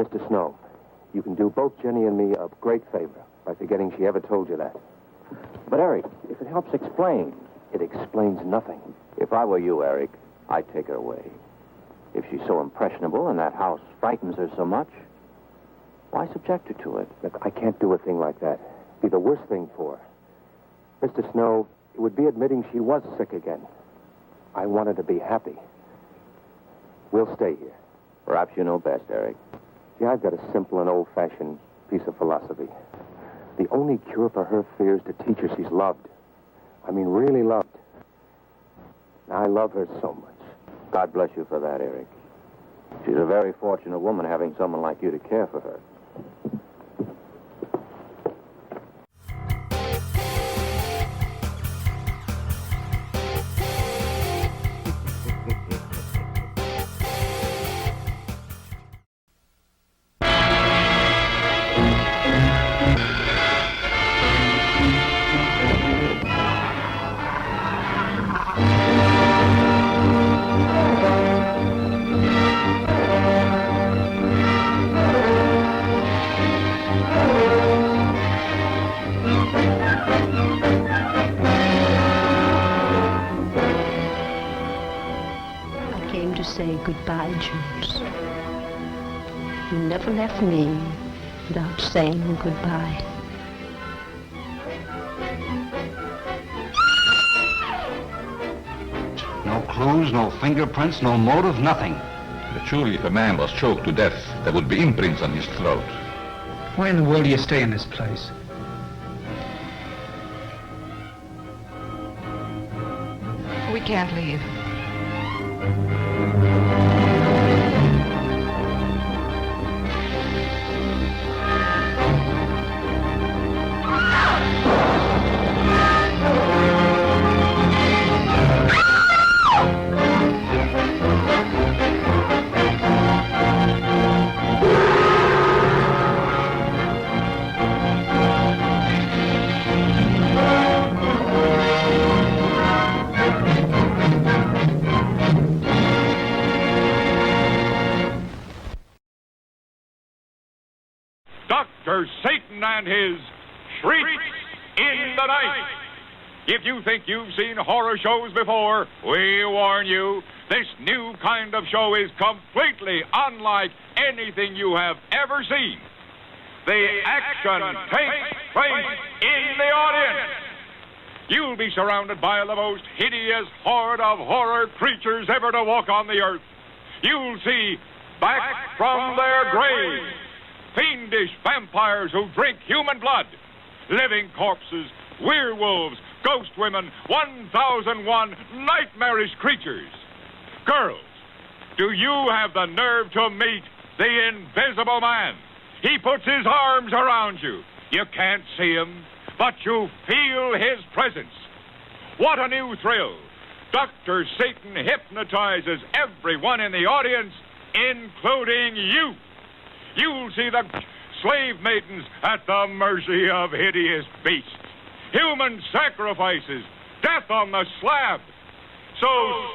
Mr. Snow, you can do both Jenny and me a great favor by forgetting she ever told you that. But, Eric, if it helps explain... It explains nothing. If I were you, Eric, I'd take her away. If she's so impressionable and that house frightens her so much, why subject her to it? Look, I can't do a thing like that. It'd be the worst thing for her. Mr. Snow, it would be admitting she was sick again. I want her to be happy. We'll stay here. Perhaps you know best, Eric. See, I've got a simple and old-fashioned piece of philosophy. The only cure for her fear is to teach her she's loved. I mean, really loved. I love her so much. God bless you for that, Eric. She's a very fortunate woman having someone like you to care for her. Say goodbye, Jules. You never left me without saying goodbye. No clues, no fingerprints, no motive, nothing. Surely if a man was choked to death, there would be imprints on his throat. Why in the world do you stay in this place? We can't leave. Dr. Satan and his Shrieks in the Night. If you think you've seen horror shows before, we warn you, this new kind of show is completely unlike anything you have ever seen. The action takes place in the audience. You'll be surrounded by the most hideous horde of horror creatures ever to walk on the earth. You'll see, back from their graves, fiendish vampires who drink human blood, living corpses, werewolves, ghost women, 1001 nightmarish creatures. Girls, do you have the nerve to meet the Invisible Man? He puts his arms around you. You can't see him, but you feel his presence. What a new thrill. Dr. Satan hypnotizes everyone in the audience, including you. You'll see the slave maidens at the mercy of hideous beasts, human sacrifices, death on the slab. So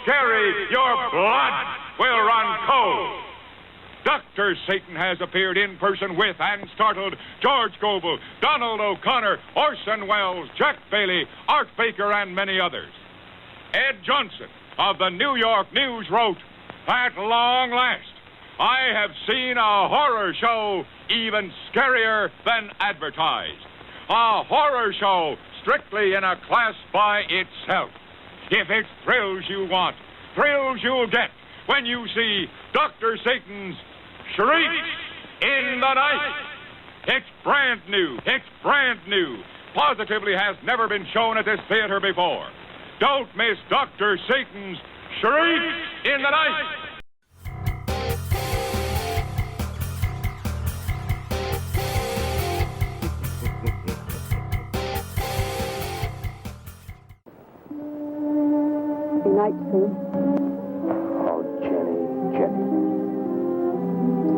scary, your blood will run cold. Dr. Satan has appeared in person with and startled George Gobel, Donald O'Connor, Orson Welles, Jack Bailey, Art Baker, and many others. Ed Johnson of the New York News wrote, "At long last, I have seen a horror show even scarier than advertised. A horror show strictly in a class by itself. If it's thrills you want, thrills you'll get when you see Dr. Satan's Shrieks in the Night. It's brand new. It's brand new. Positively has never been shown at this theater before. Don't miss Dr. Satan's Shrieks in the Night." Good night, Sue. Oh, Jenny.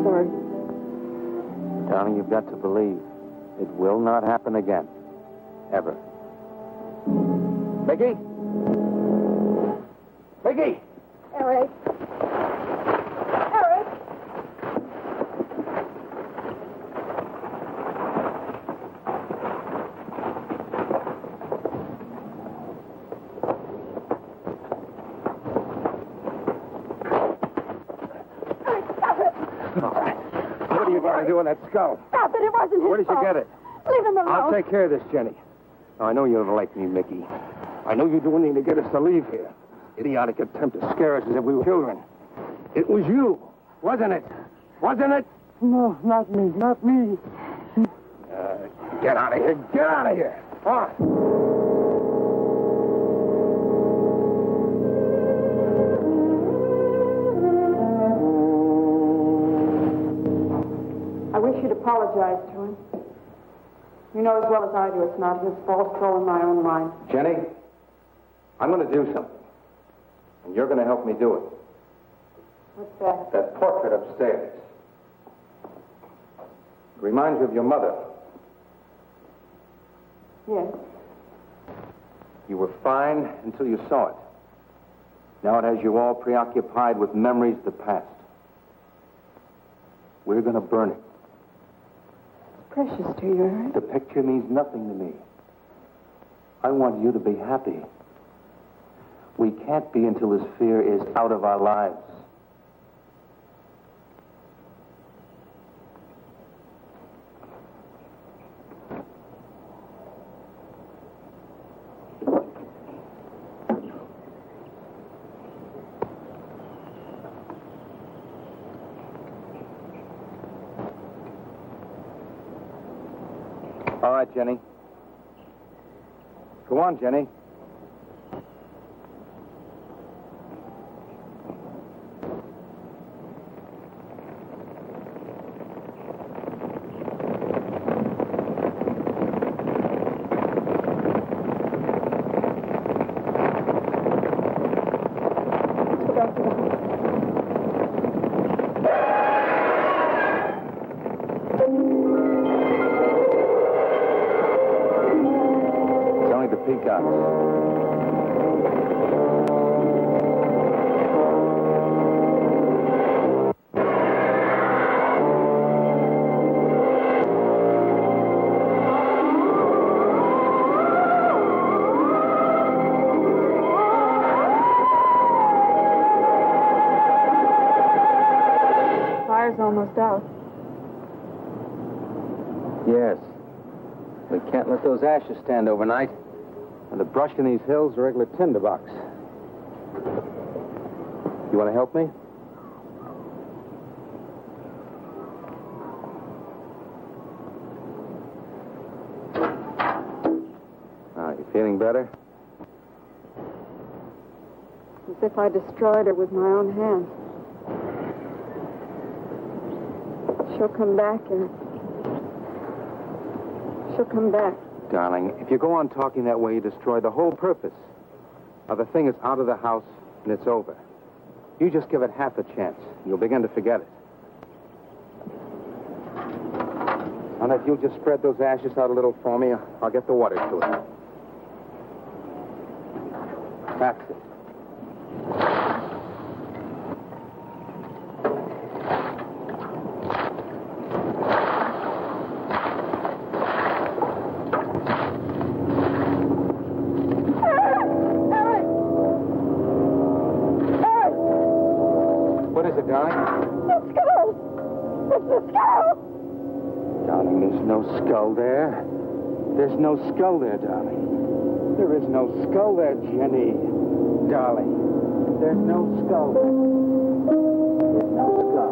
Sorry. Darling, you've got to believe it will not happen again. Ever. Mickey? Mickey! Eric. Eric! What are you going to do with that skull? Stop it, it wasn't his Where did you fault. get it? Leave him alone. I'll take care of this, Jenny. I know you don't like me, Mickey. I know you do anything to get us to leave here. Idiotic attempt to scare us as if we were children. It was you, wasn't it? Wasn't it? No, not me, not me. Get out of here. Get out of here. On. I wish you'd apologize to him. You know as well as I do it's not his fault. It's all in my own mind. Jenny, I'm going to do something. And you're going to help me do it. What's that? That portrait upstairs. It reminds you of your mother. Yes. You were fine until you saw it. Now it has you all preoccupied with memories of the past. We're going to burn it. It's precious to you, Eric. The picture means nothing to me. I want you to be happy. We can't be until this fear is out of our lives. All right, Jenny. Go on, Jenny. Fire's almost out. Yes. We can't let those ashes stand overnight. And the brush in these hills is a regular tinderbox. You want to help me? You feeling better? As if I destroyed her with my own hands. She'll come back, Eric. She'll come back. Darling, if you go on talking that way, you destroy the whole purpose. Now, the thing is out of the house, and it's over. You just give it half a chance. You'll begin to forget it. And if you'll just spread those ashes out a little for me, I'll get the water to it. That's it. There's no skull there, darling. There is no skull there, Jenny. Darling, there's no skull there. There's no skull.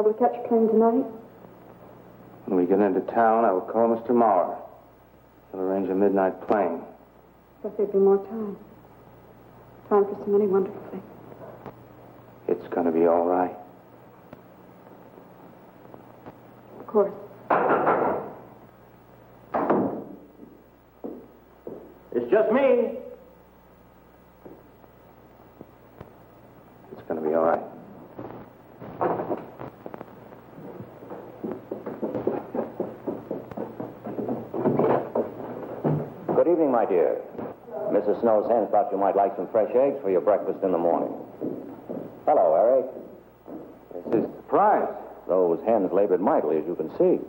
able to catch a plane tonight? When we get into town, I will call Mr. Maurer. He'll arrange a midnight plane. But there'd be more time. Time for so many wonderful things. It's going to be all right. Of course. It's just me. It's going to be all right. Good evening, my dear. Mrs. Snow's hen thought you might like some fresh eggs for your breakfast in the morning. Hello, Eric. This is a surprise. Those hens labored mightily, as you can see.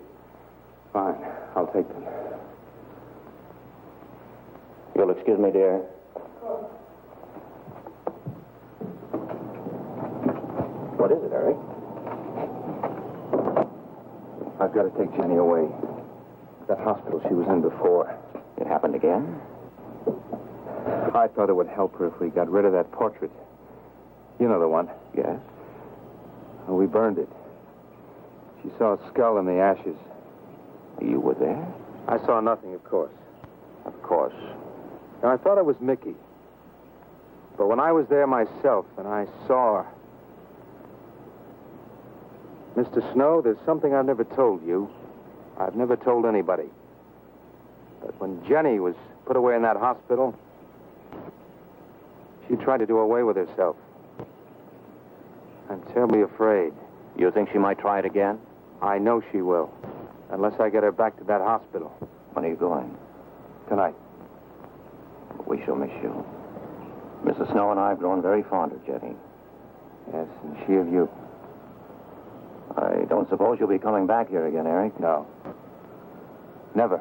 Fine. I'll take them. You'll excuse me, dear. What is it, Eric? I've got to take Jenny away. That hospital she was in before. It happened again? I thought it would help her if we got rid of that portrait. You know the one. Yes. Well, we burned it. She saw a skull in the ashes. You were there? I saw nothing, of course. Of course. Now, I thought it was Mickey. But when I was there myself and I saw her... Mr. Snow, there's something I've never told you. I've never told anybody. But when Jenny was put away in that hospital, she tried to do away with herself. I'm terribly afraid. You think she might try it again? I know she will. Unless I get her back to that hospital. When are you going? Tonight. We shall miss you. Mrs. Snow and I have grown very fond of Jenny. Yes, and she of you. I don't suppose you'll be coming back here again, Eric? No. Never.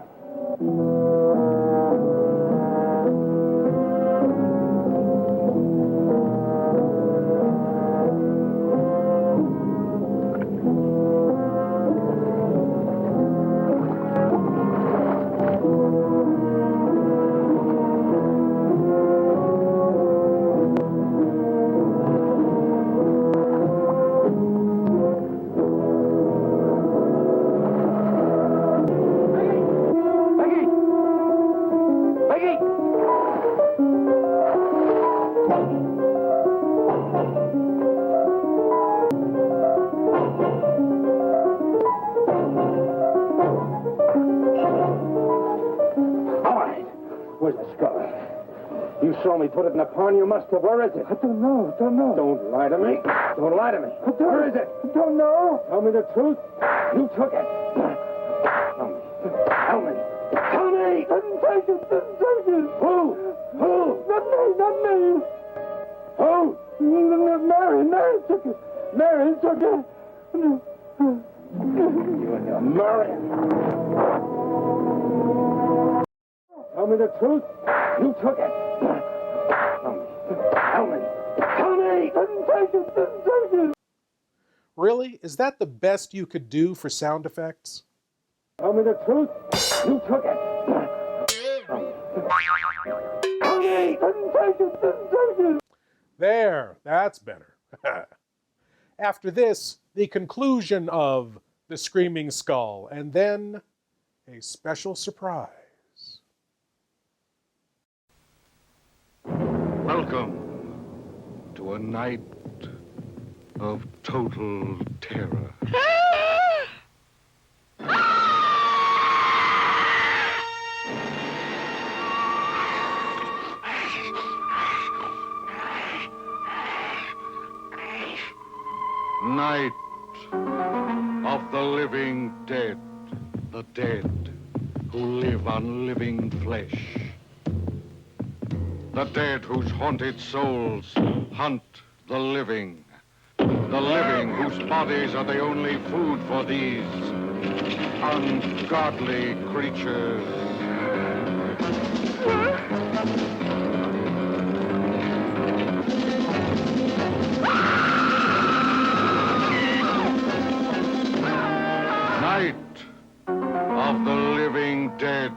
You saw me put it in the pond. You must have. Where is it? I don't know. Don't lie to me. Don't lie to me. Where is it? I don't know. Tell me the truth. You took it. Tell me. Tell me. Didn't take it. Who? Not me. Who? Mary took it. Mary took it. You and your Mary. Tell me the truth. You took it. Tell me. Didn't take it. Really? Is that the best you could do for sound effects? Tell me the truth. You took it. Tell me. Didn't take it. There, that's better. After this, the conclusion of The Screaming Skull, and then a special surprise. Welcome to a night of total terror. Night of the living dead, the dead who live on living flesh. The dead whose haunted souls hunt the living whose bodies are the only food for these ungodly creatures. Night of the living dead.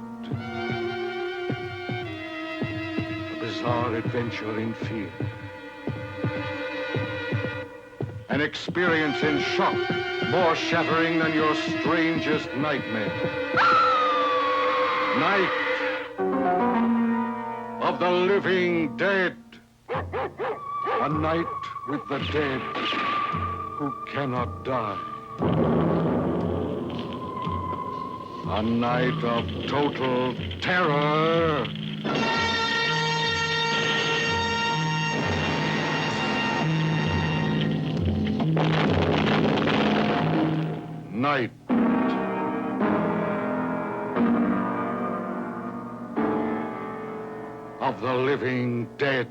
A bizarre adventure in fear. An experience in shock, more shattering than your strangest nightmare. Night of the Living Dead. A night with the dead who cannot die. A night of total terror. Night of the Living Dead.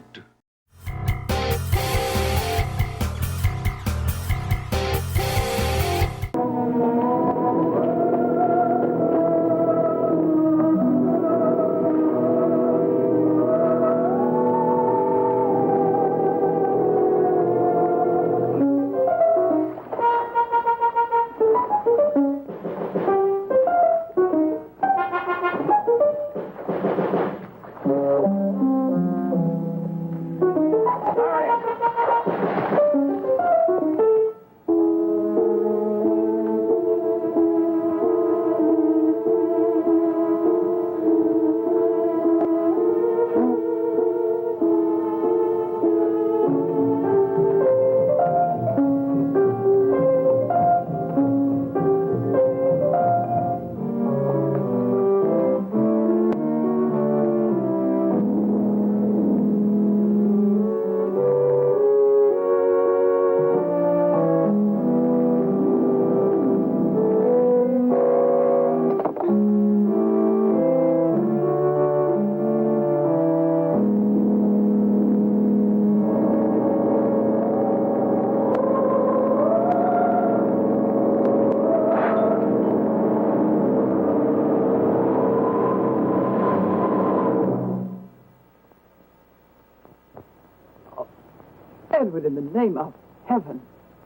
Edward, in the name of heaven.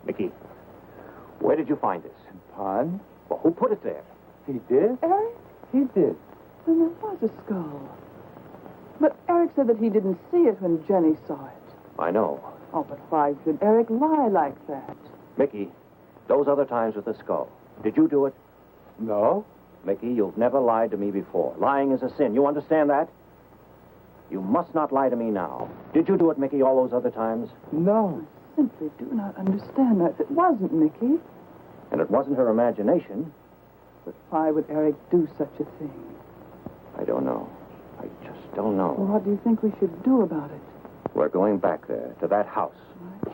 Mickey, where did you find this? Pond? Well, who put it there? He did? Eric? He did. Then there was a skull. But Eric said that he didn't see it when Jenny saw it. I know. Oh, but why should Eric lie like that? Mickey, those other times with the skull, did you do it? No. Mickey, you've never lied to me before. Lying is a sin. You understand that? You must not lie to me now. Did you do it, Mickey, all those other times? No. I simply do not understand that. It wasn't Mickey. And it wasn't her imagination. But why would Eric do such a thing? I don't know. I just don't know. Well, what do you think we should do about it? We're going back there, to that house. Right.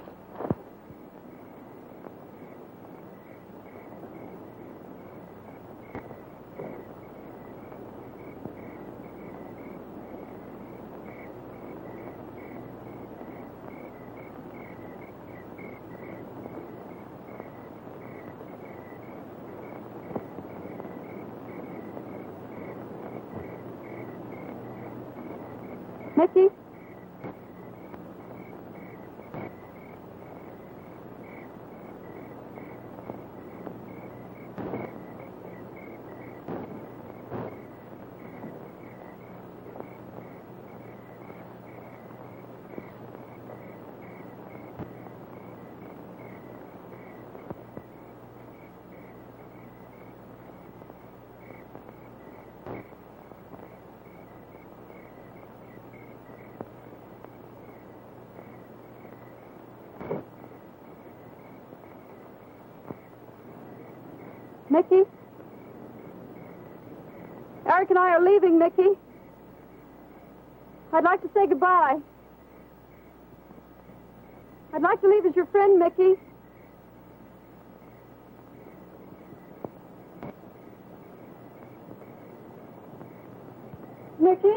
Mickey? Mickey? Eric and I are leaving, Mickey. I'd like to say goodbye. I'd like to leave as your friend, Mickey. Mickey?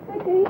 Mickey?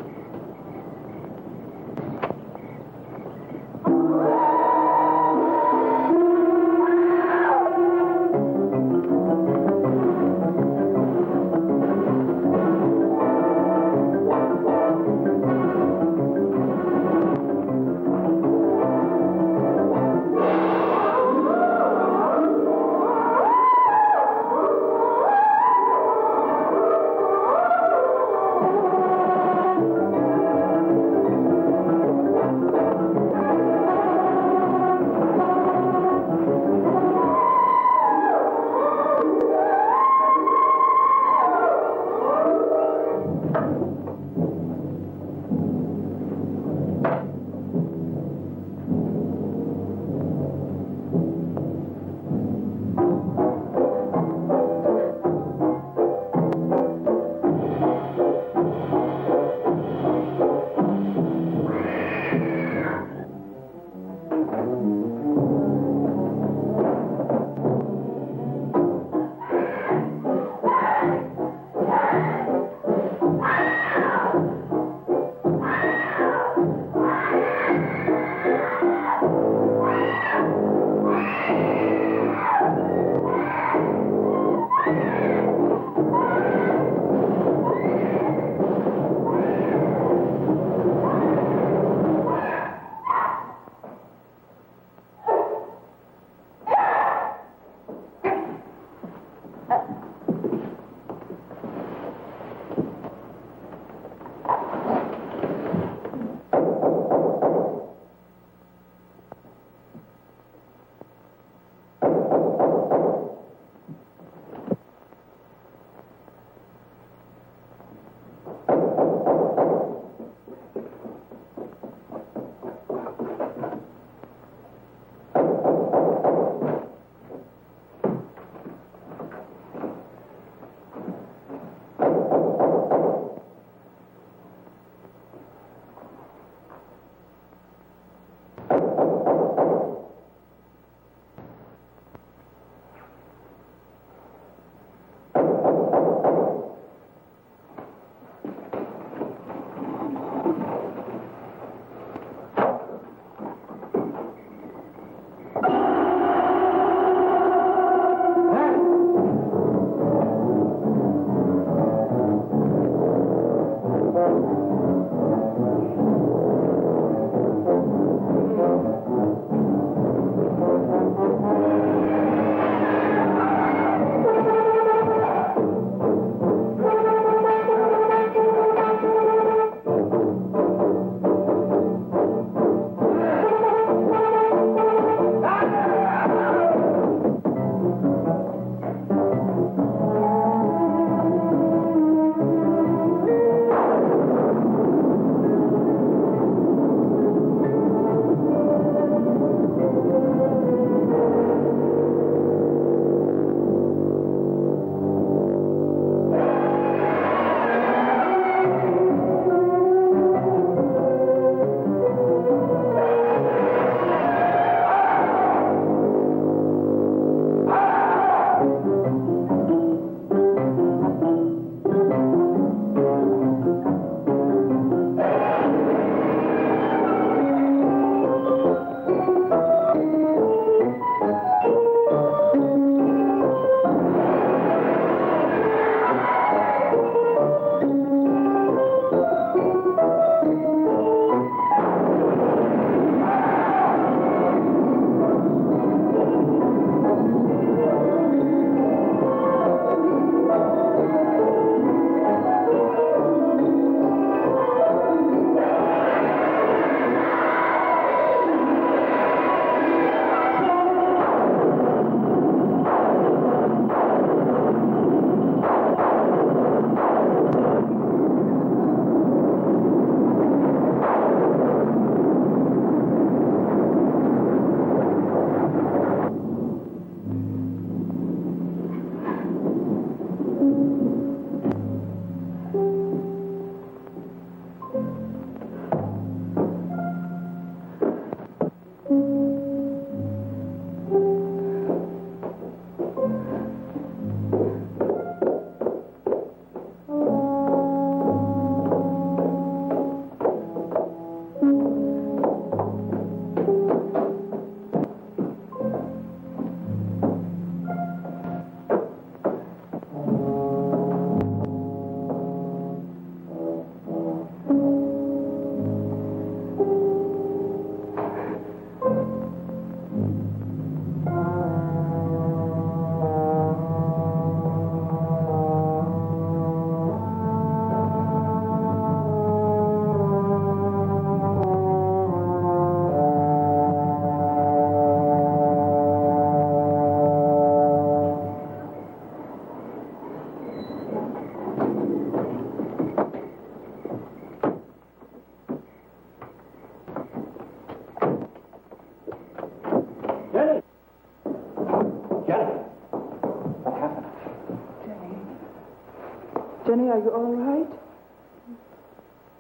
Jenny, are you all right?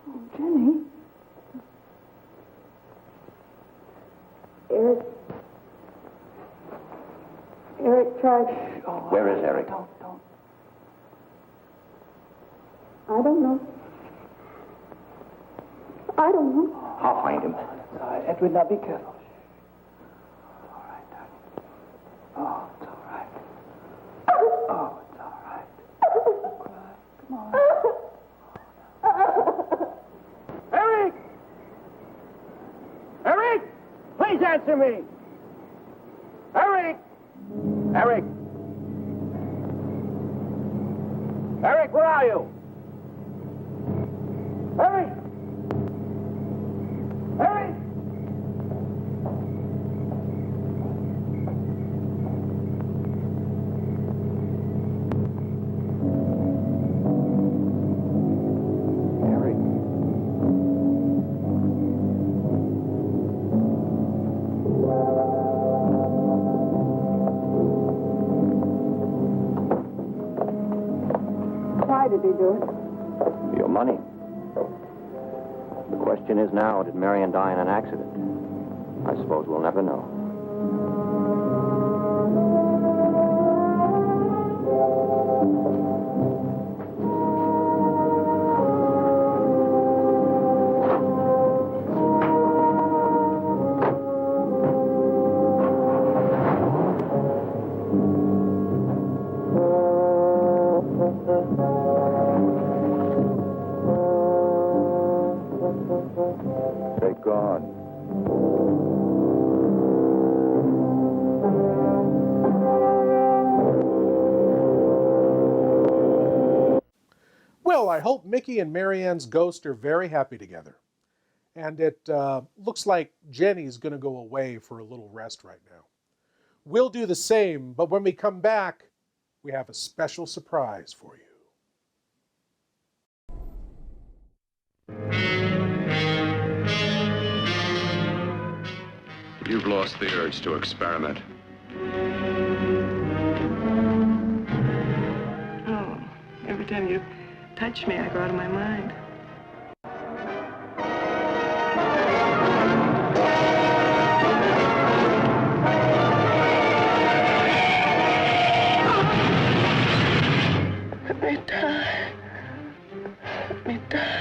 Oh, Jenny. Eric tried. Oh, Where is Eric? Don't. I don't know. I'll find him. It's all right. Edwin, now be careful. It's all right, darling. Oh, it's all right. Oh, it's all right. Don't cry. Come on. Eric! Eric! Please answer me! Eric! Eric! Eric, where are you? Eric! Eric! Why did he do it? Your money. The question is now, did Marion die in an accident? I suppose we'll never know. Thank God. Well, I hope Mickey and Marianne's ghost are very happy together. And it looks like Jenny's going to go away for a little rest right now. We'll do the same, but when we come back, we have a special surprise for you. You've lost the urge to experiment. Oh, every time you touch me, I go out of my mind. Let me die. Let me die.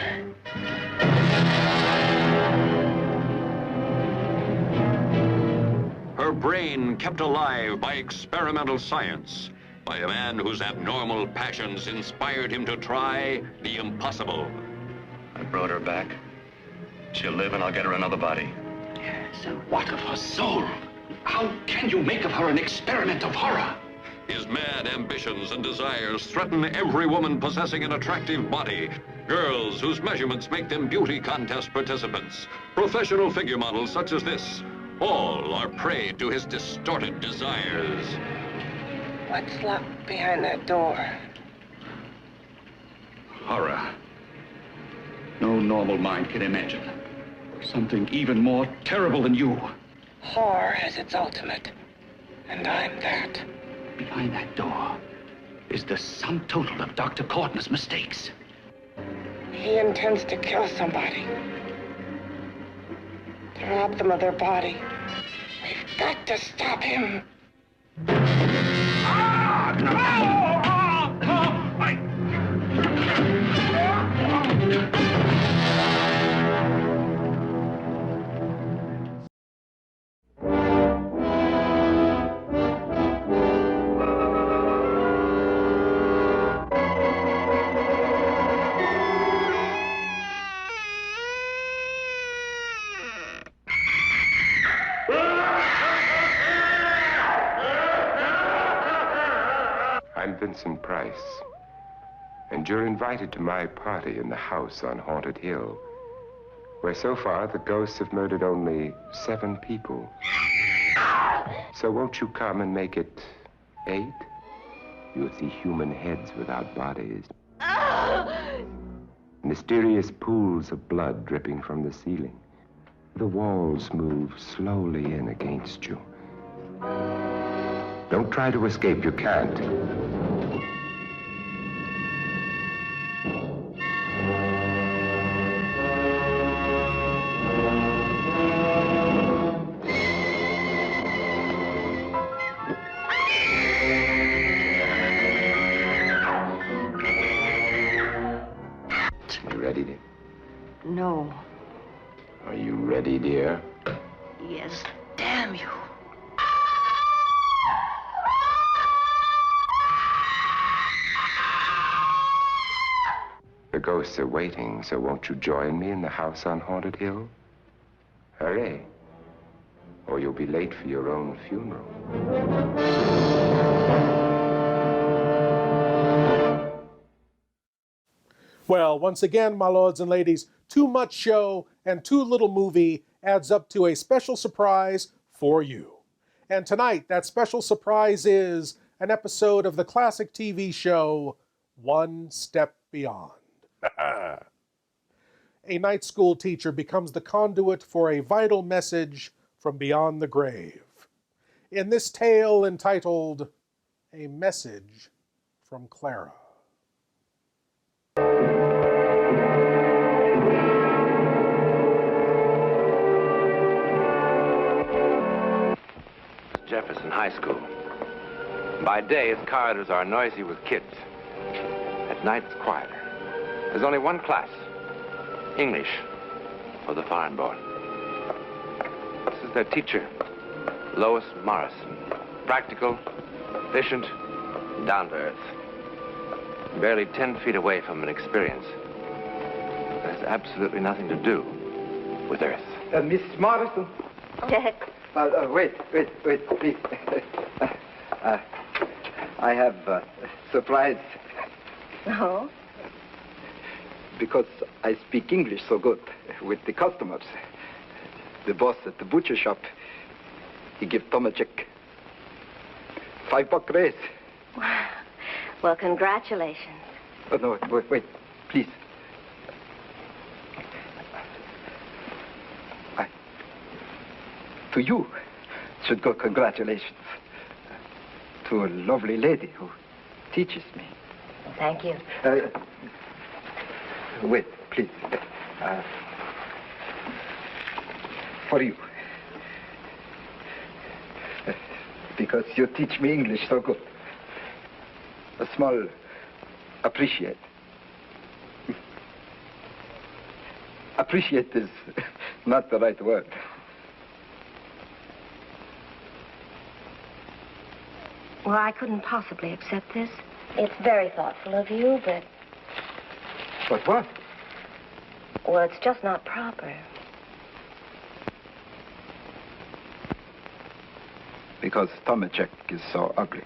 Her brain kept alive by experimental science, by a man whose abnormal passions inspired him to try the impossible. I brought her back. She'll live and I'll get her another body. So what of her soul? How can you make of her an experiment of horror? His mad ambitions and desires threaten every woman possessing an attractive body. Girls whose measurements make them beauty contest participants. Professional figure models such as this. All are prey to his distorted desires. What's locked behind that door? Horror. No normal mind can imagine. Something even more terrible than you. Horror has its ultimate, and I'm that. Behind that door is the sum total of Dr. Courtney's mistakes. He intends to kill somebody. To rob them of their body. We've got to stop him. I'm Vincent Price, and you're invited to my party in the house on Haunted Hill, where so far the ghosts have murdered only 7 people. So won't you come and make it 8? You'll see human heads without bodies. Mysterious pools of blood dripping from the ceiling. The walls move slowly in against you. Don't try to escape, you can't. No. Are you ready, dear? Yes, damn you. The ghosts are waiting, so won't you join me in the house on Haunted Hill? Hurry, or you'll be late for your own funeral. Well, once again, my lords and ladies, too much show and too little movie adds up to a special surprise for you. And tonight, that special surprise is an episode of the classic TV show, One Step Beyond. A night school teacher becomes the conduit for a vital message from beyond the grave. In this tale entitled, A Message from Clara. Jefferson High School. By day, its corridors are noisy with kids. At night, it's quieter. There's only one class, English, for the foreign-born. This is their teacher, Lois Morrison. Practical, efficient, down to earth. Barely 10 feet away from an experience that has absolutely nothing to do with Earth. Miss Morrison? Jack. Wait, please. I have a surprise. Oh? Because I speak English so good with the customers. The boss at the butcher shop, he give Tom a check. $5 raise. Wow. Well, congratulations. Oh, no, wait, please. To you should go congratulations. To a lovely lady who teaches me. Thank you. Wait, please. For you. Because you teach me English so good. A small appreciate. Appreciate is not the right word. Well, I couldn't possibly accept this. It's very thoughtful of you, but... But what? Well, it's just not proper. Because Tomacek is so ugly.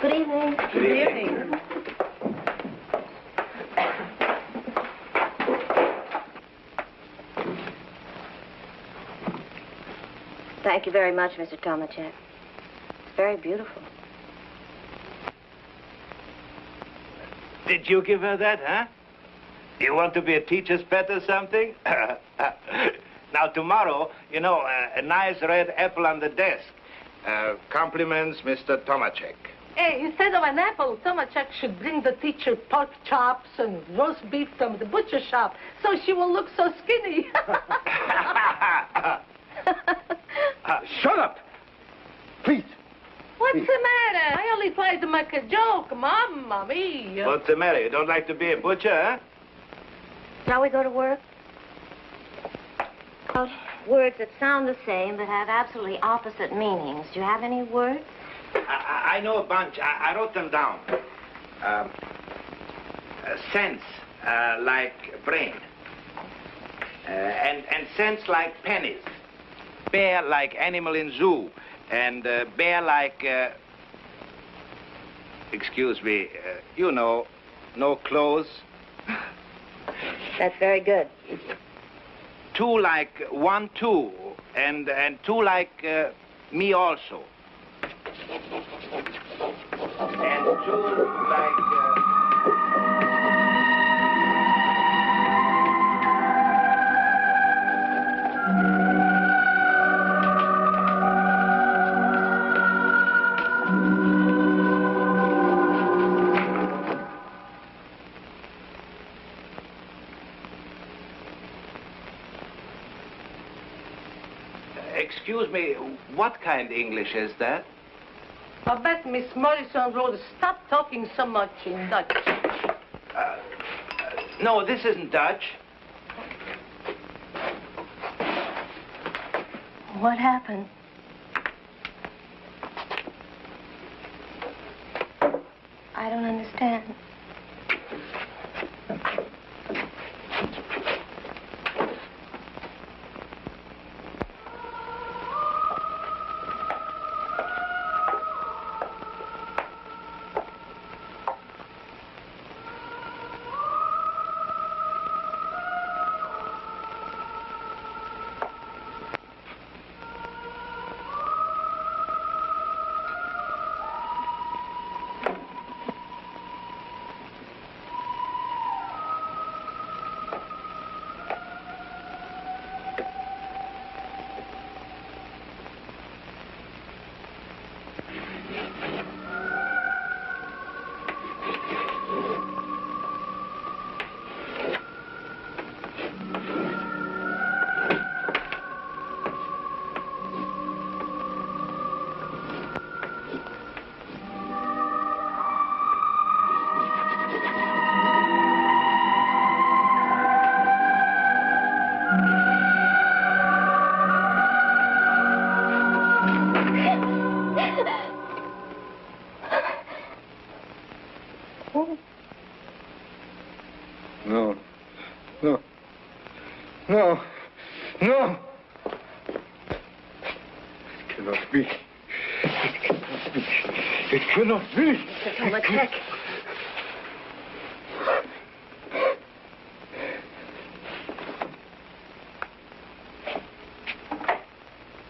Good evening. Good evening. Thank you very much, Mr. Tomacek. It's very beautiful. Did you give her that, huh? You want to be a teacher's pet or something? Now, tomorrow, you know, a nice red apple on the desk. Compliments, Mr. Tomacek. Hey, instead of an apple, Tomacek should bring the teacher pork chops and roast beef from the butcher shop so she will look so skinny. Shut up! Please. What's the matter? I only tried to make a joke, Mamma mia. What's the matter? You don't like to be a butcher, huh? Shall we go to work? Well, words that sound the same but have absolutely opposite meanings. Do you have any words? I know a bunch. I wrote them down. Sense, like brain. And sense like pennies. Bear like animal in zoo. And bear like, excuse me, you know, no clothes. That's very good. Two like 1, 2. And two like me also. And two like... what kind of English is that? I bet Miss Morrison wrote, stop talking so much in Dutch. No, this isn't Dutch. What happened? I don't understand. No. No. No. No. It cannot be. It cannot be. It cannot be. Mr. Tomacek.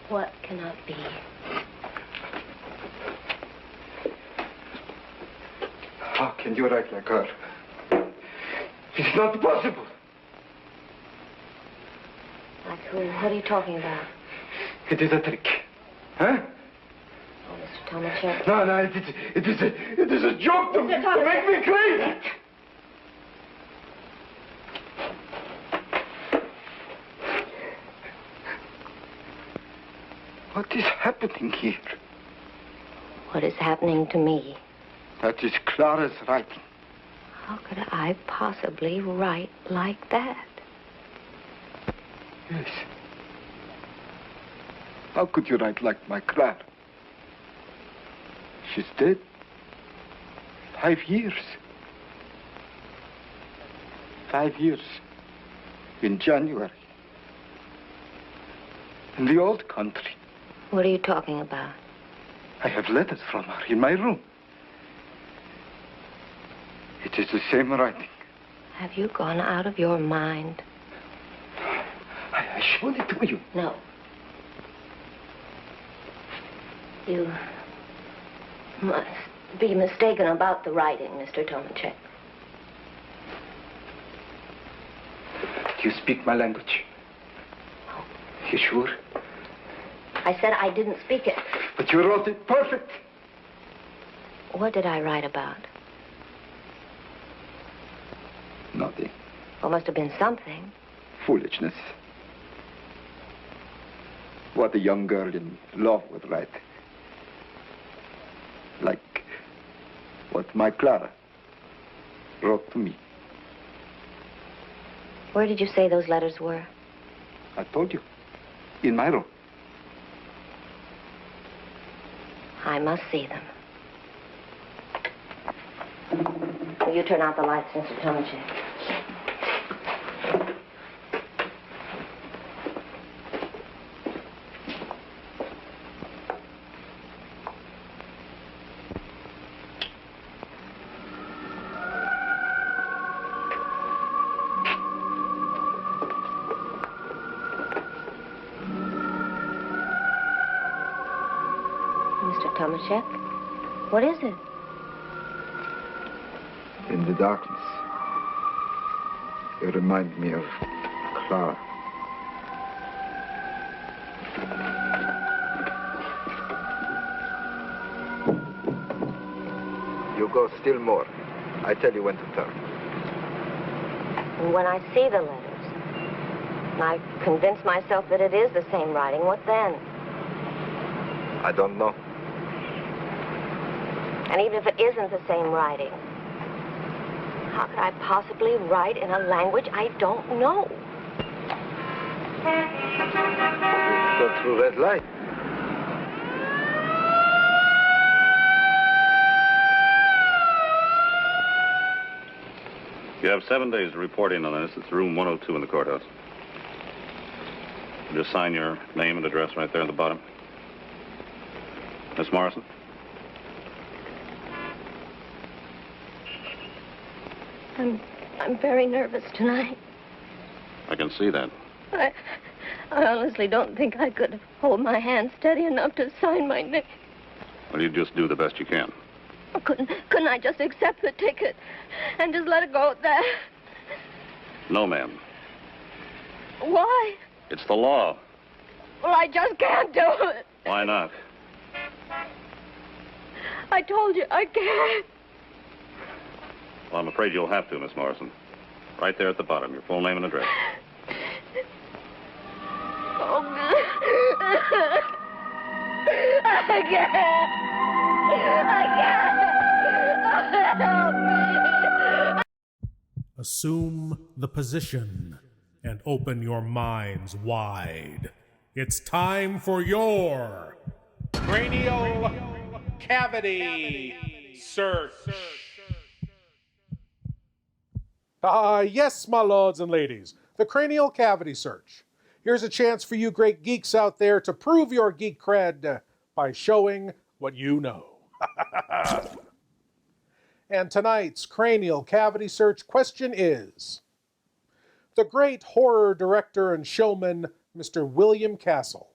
What cannot be? How can you write like her? It's not possible. Like who? What are you talking about? It is a trick. Huh? Oh, Mr. Tomacek. No, no, it is a joke to make me crazy. What is happening here? What is happening to me? That is Clara's writing. How could I possibly write like that? Yes. How could you write like my Clara? She's dead. 5 years. 5 years. In January. In the old country. What are you talking about? I have letters from her in my room. It is the same writing. Have you gone out of your mind? I showed it to you. No. You must be mistaken about the writing, Mr. Tomacek. Do you speak my language? No. You sure? I said I didn't speak it. But you wrote it perfect. What did I write about? Nothing. Well, must have been something. Foolishness. What a young girl in love would write. Like what my Clara wrote to me. Where did you say those letters were? I told you. In my room. I must see them. Will you turn out the lights, Mr. Tomacek? Mr. Tomacek? What is it? In the darkness, you remind me of Clara. You go still more. I tell you when to turn. And when I see the letters, and I convince myself that it is the same writing, what then? I don't know. And even if it isn't the same writing, how could I possibly write in a language I don't know? Go through red light. You have 7 days to report in on this. It's room 102 in the courthouse. Just sign your name and address right there at the bottom. Miss Morrison? I'm very nervous tonight. I can see that. I honestly don't think I could hold my hand steady enough to sign my name. Well, you just do the best you can. Couldn't I just accept the ticket and just let it go at that? No, ma'am. Why? It's the law. Well, I just can't do it. Why not? I told you I can't. Well, I'm afraid you'll have to, Miss Morrison. Right there at the bottom, your full name and address. Oh, I can't. Help me. Assume the position and open your minds wide. It's time for your cranial cavity search. Yes, my lords and ladies, the cranial cavity search. Here's a chance for you great geeks out there to prove your geek cred by showing what you know. And tonight's cranial cavity search question is: the great horror director and showman, Mr. William Castle,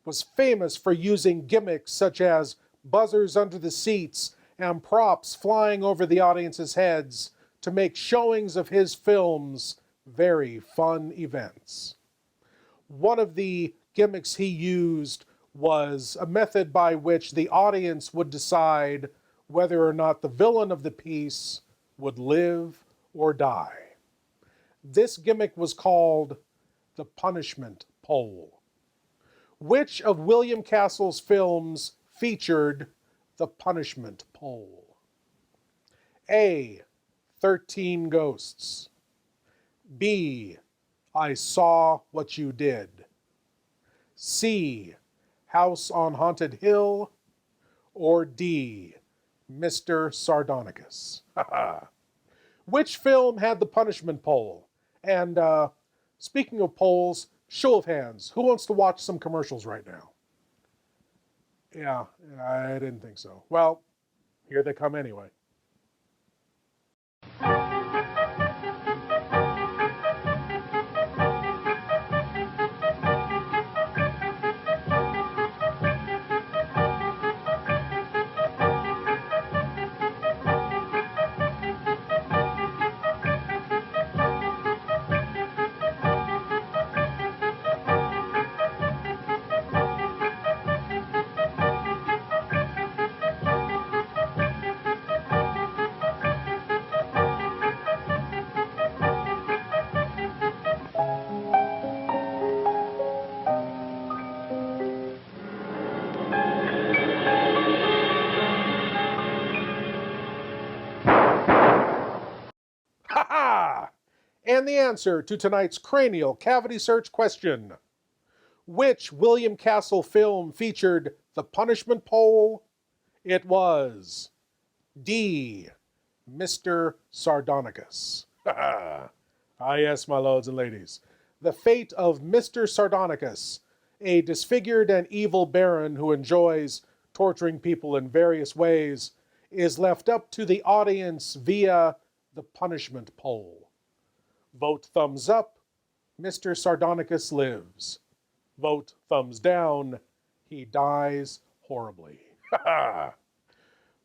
was famous for using gimmicks such as buzzers under the seats and props flying over the audience's heads to make showings of his films very fun events. One of the gimmicks he used was a method by which the audience would decide whether or not the villain of the piece would live or die. This gimmick was called the punishment pole. Which of William Castle's films featured the punishment pole? A. 13 Ghosts. B. I Saw What You Did. C. House on Haunted Hill. Or D. Mr. Sardonicus. Which film had the punishment pole? And speaking of polls, show of hands, who wants to watch some commercials right now? Yeah, I didn't think so. Well, here they come anyway. And the answer to tonight's cranial cavity search question: which William Castle film featured the punishment pole? It was D. Mr. Sardonicus. Ah, yes, my lords and ladies. The fate of Mr. Sardonicus, a disfigured and evil baron who enjoys torturing people in various ways, is left up to the audience via the punishment pole. Vote thumbs up, Mr. Sardonicus lives. Vote thumbs down, he dies horribly.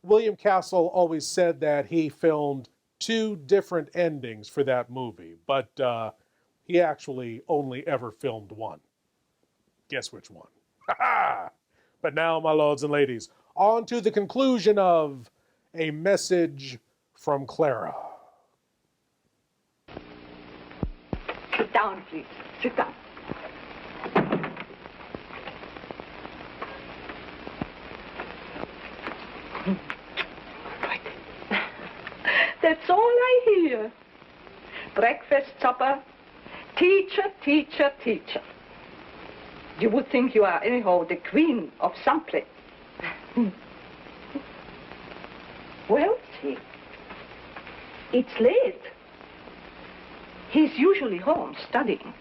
William Castle always said that he filmed 2 different endings for that movie, but he actually only ever filmed one. Guess which one? But now, my lords and ladies, on to the conclusion of A Message from Clara. Sit down, please. Sit down. Right. That's all I hear. Breakfast, supper, teacher, teacher, teacher. You would think you are anyhow the queen of something. Well, see, it's late. He's usually home studying.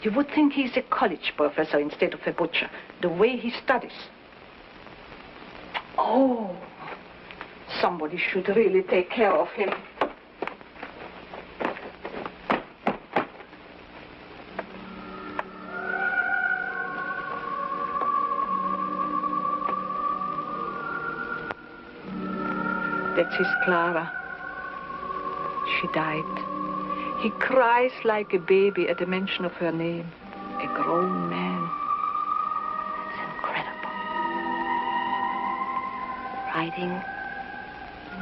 You would think he's a college professor instead of a butcher, the way he studies. Oh, somebody should really take care of him. That's his Clara. She died. He cries like a baby at the mention of her name. A grown man. It's incredible. Writing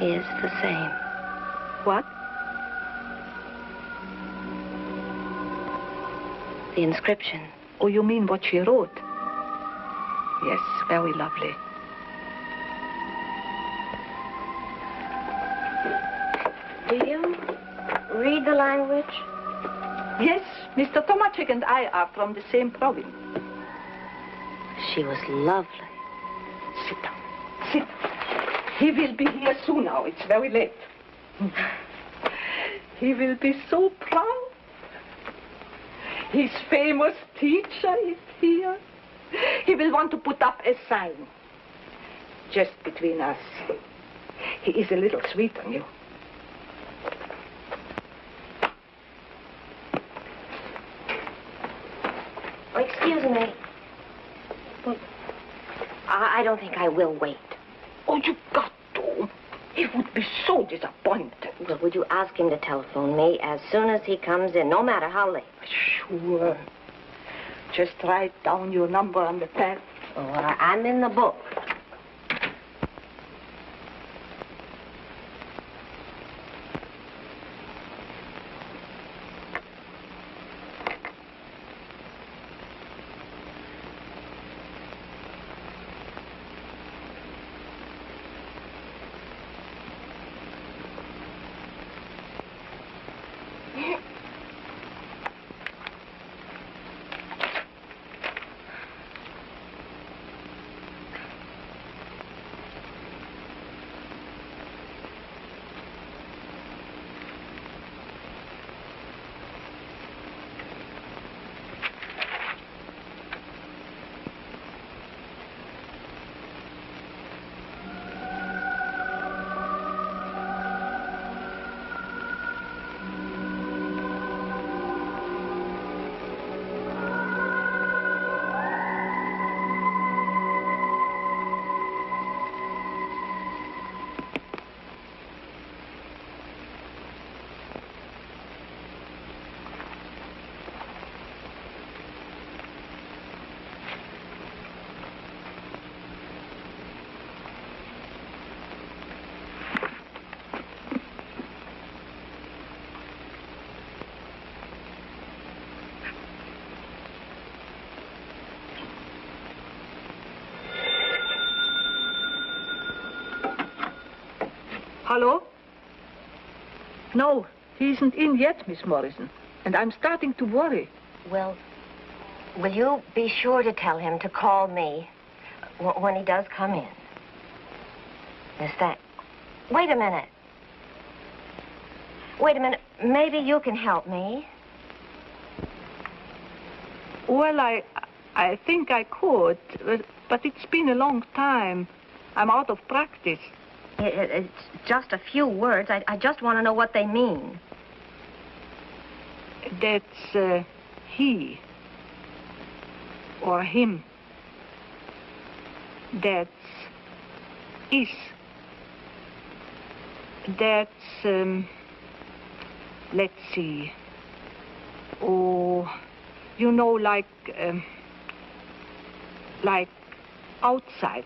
is the same. What? The inscription. Oh, you mean what she wrote? Yes, very lovely. Do you read the language? Yes, Mr. Tomacek and I are from the same province. She was lovely. Sit down. Sit down. He will be here soon now. It's very late. He will be so proud. His famous teacher is here. He will want to put up a sign. Just between us. He is a little sweet on you. Oh, excuse me. Well, I don't think I will wait. Oh, you got to. He would be so disappointed. Well, would you ask him to telephone me as soon as he comes in, no matter how late? Sure. Just write down your number on the pad. Oh, I'm in the book. Hello? No, he isn't in yet, Miss Morrison. And I'm starting to worry. Well, will you be sure to tell him to call me when he does come in? Is that... Wait a minute. Wait a minute. Maybe you can help me. Well, I think I could, but it's been a long time. I'm out of practice. It's just a few words. I just want to know what they mean. That's he. Or him. That's is. That's, let's see. Oh, you know, like outside.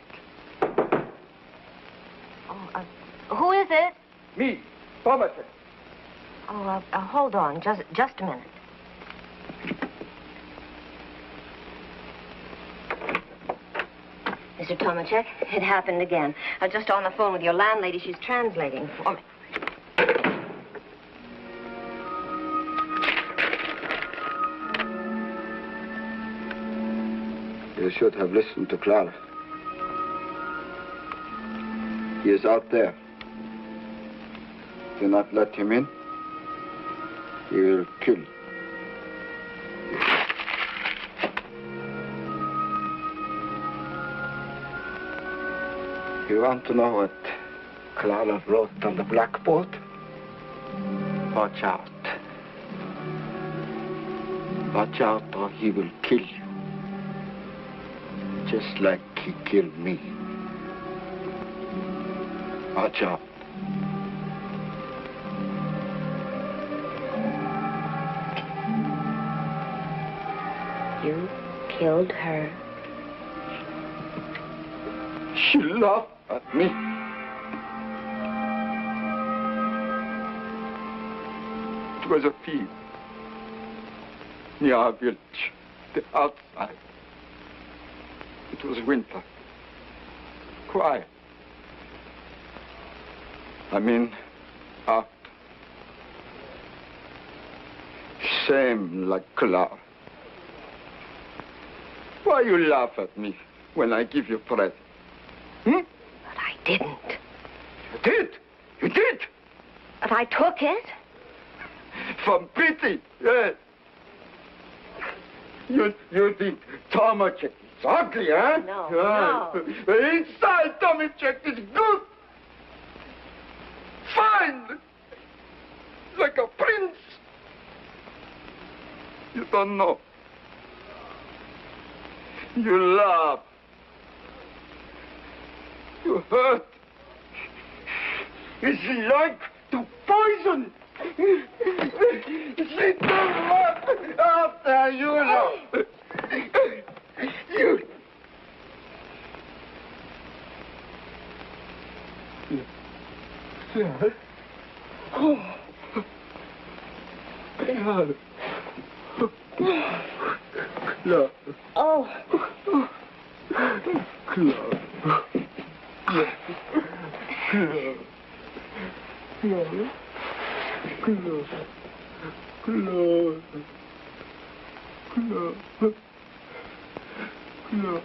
Who is it? Me, Tomacek. Oh, hold on, just a minute. Mr. Tomacek. It happened again. I'm just on the phone with your landlady. She's translating for me. You should have listened to Clara. He is out there. Do not let him in. He will kill you. You want to know what Clara wrote on the blackboard? Watch out. Watch out or he will kill you. Just like he killed me. Watch out. You killed her. She laughed at me. It was a field near our village, the outside. It was winter. Quiet. I mean, out. Shame like Clara. Why you laugh at me when I give you present? But I didn't. You did. You did. But I took it. From pity, yes. You think Tomacek is ugly, huh? No, no. Inside Tomacek is good. Fine. Like a prince. You don't know. You laugh. You hurt. It's like to poison. She don't laugh after you know. You. God. Oh. God. Love. Oh. Love. Love.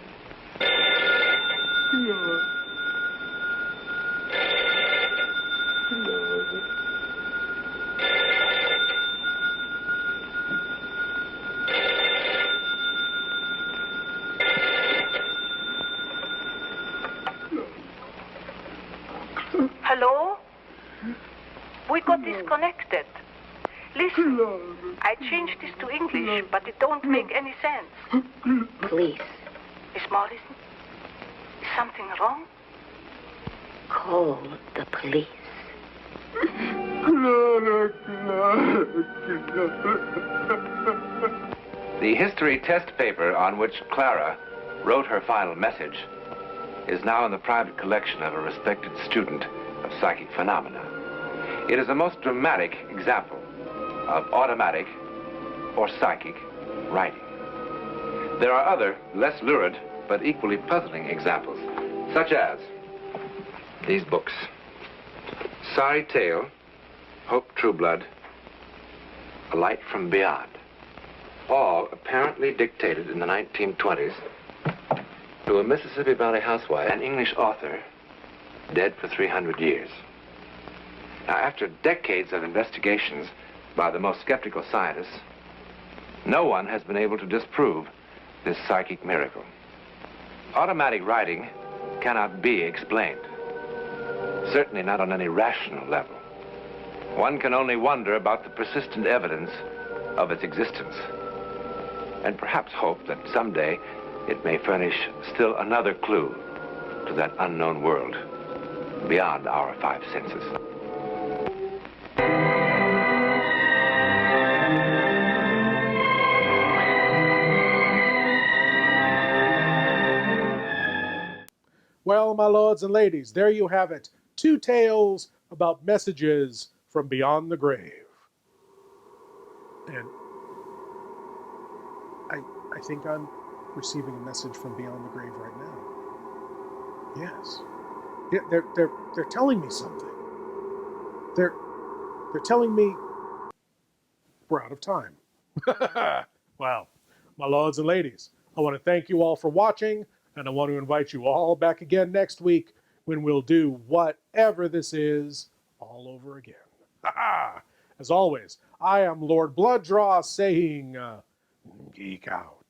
Hello? We got disconnected. Listen, I changed this to English, but it don't make any sense. Police. Miss Morrison, is something wrong? Call the police. The history test paper on which Clara wrote her final message is now in the private collection of a respected student of psychic phenomena. It is a most dramatic example of automatic or psychic writing. There are other, less lurid, but equally puzzling examples, such as these books. Sorry Tale, Hope Trueblood, A Light from Beyond, all apparently dictated in the 1920s to a Mississippi Valley housewife, an English author, dead for 300 years. Now, after decades of investigations by the most skeptical scientists, no one has been able to disprove this psychic miracle. Automatic writing cannot be explained, certainly not on any rational level. One can only wonder about the persistent evidence of its existence, and perhaps hope that someday it may furnish still another clue to that unknown world beyond our five senses. Well, my lords and ladies, there you have it. 2 tales about messages from beyond the grave. And I think I'm receiving a message from beyond the grave right now. Yes. Yeah, they're telling me something. They're telling me we're out of time. Well, my lords and ladies, I want to thank you all for watching, and I want to invite you all back again next week when we'll do whatever this is all over again. As always, I am Lord Blooddraw saying, geek out.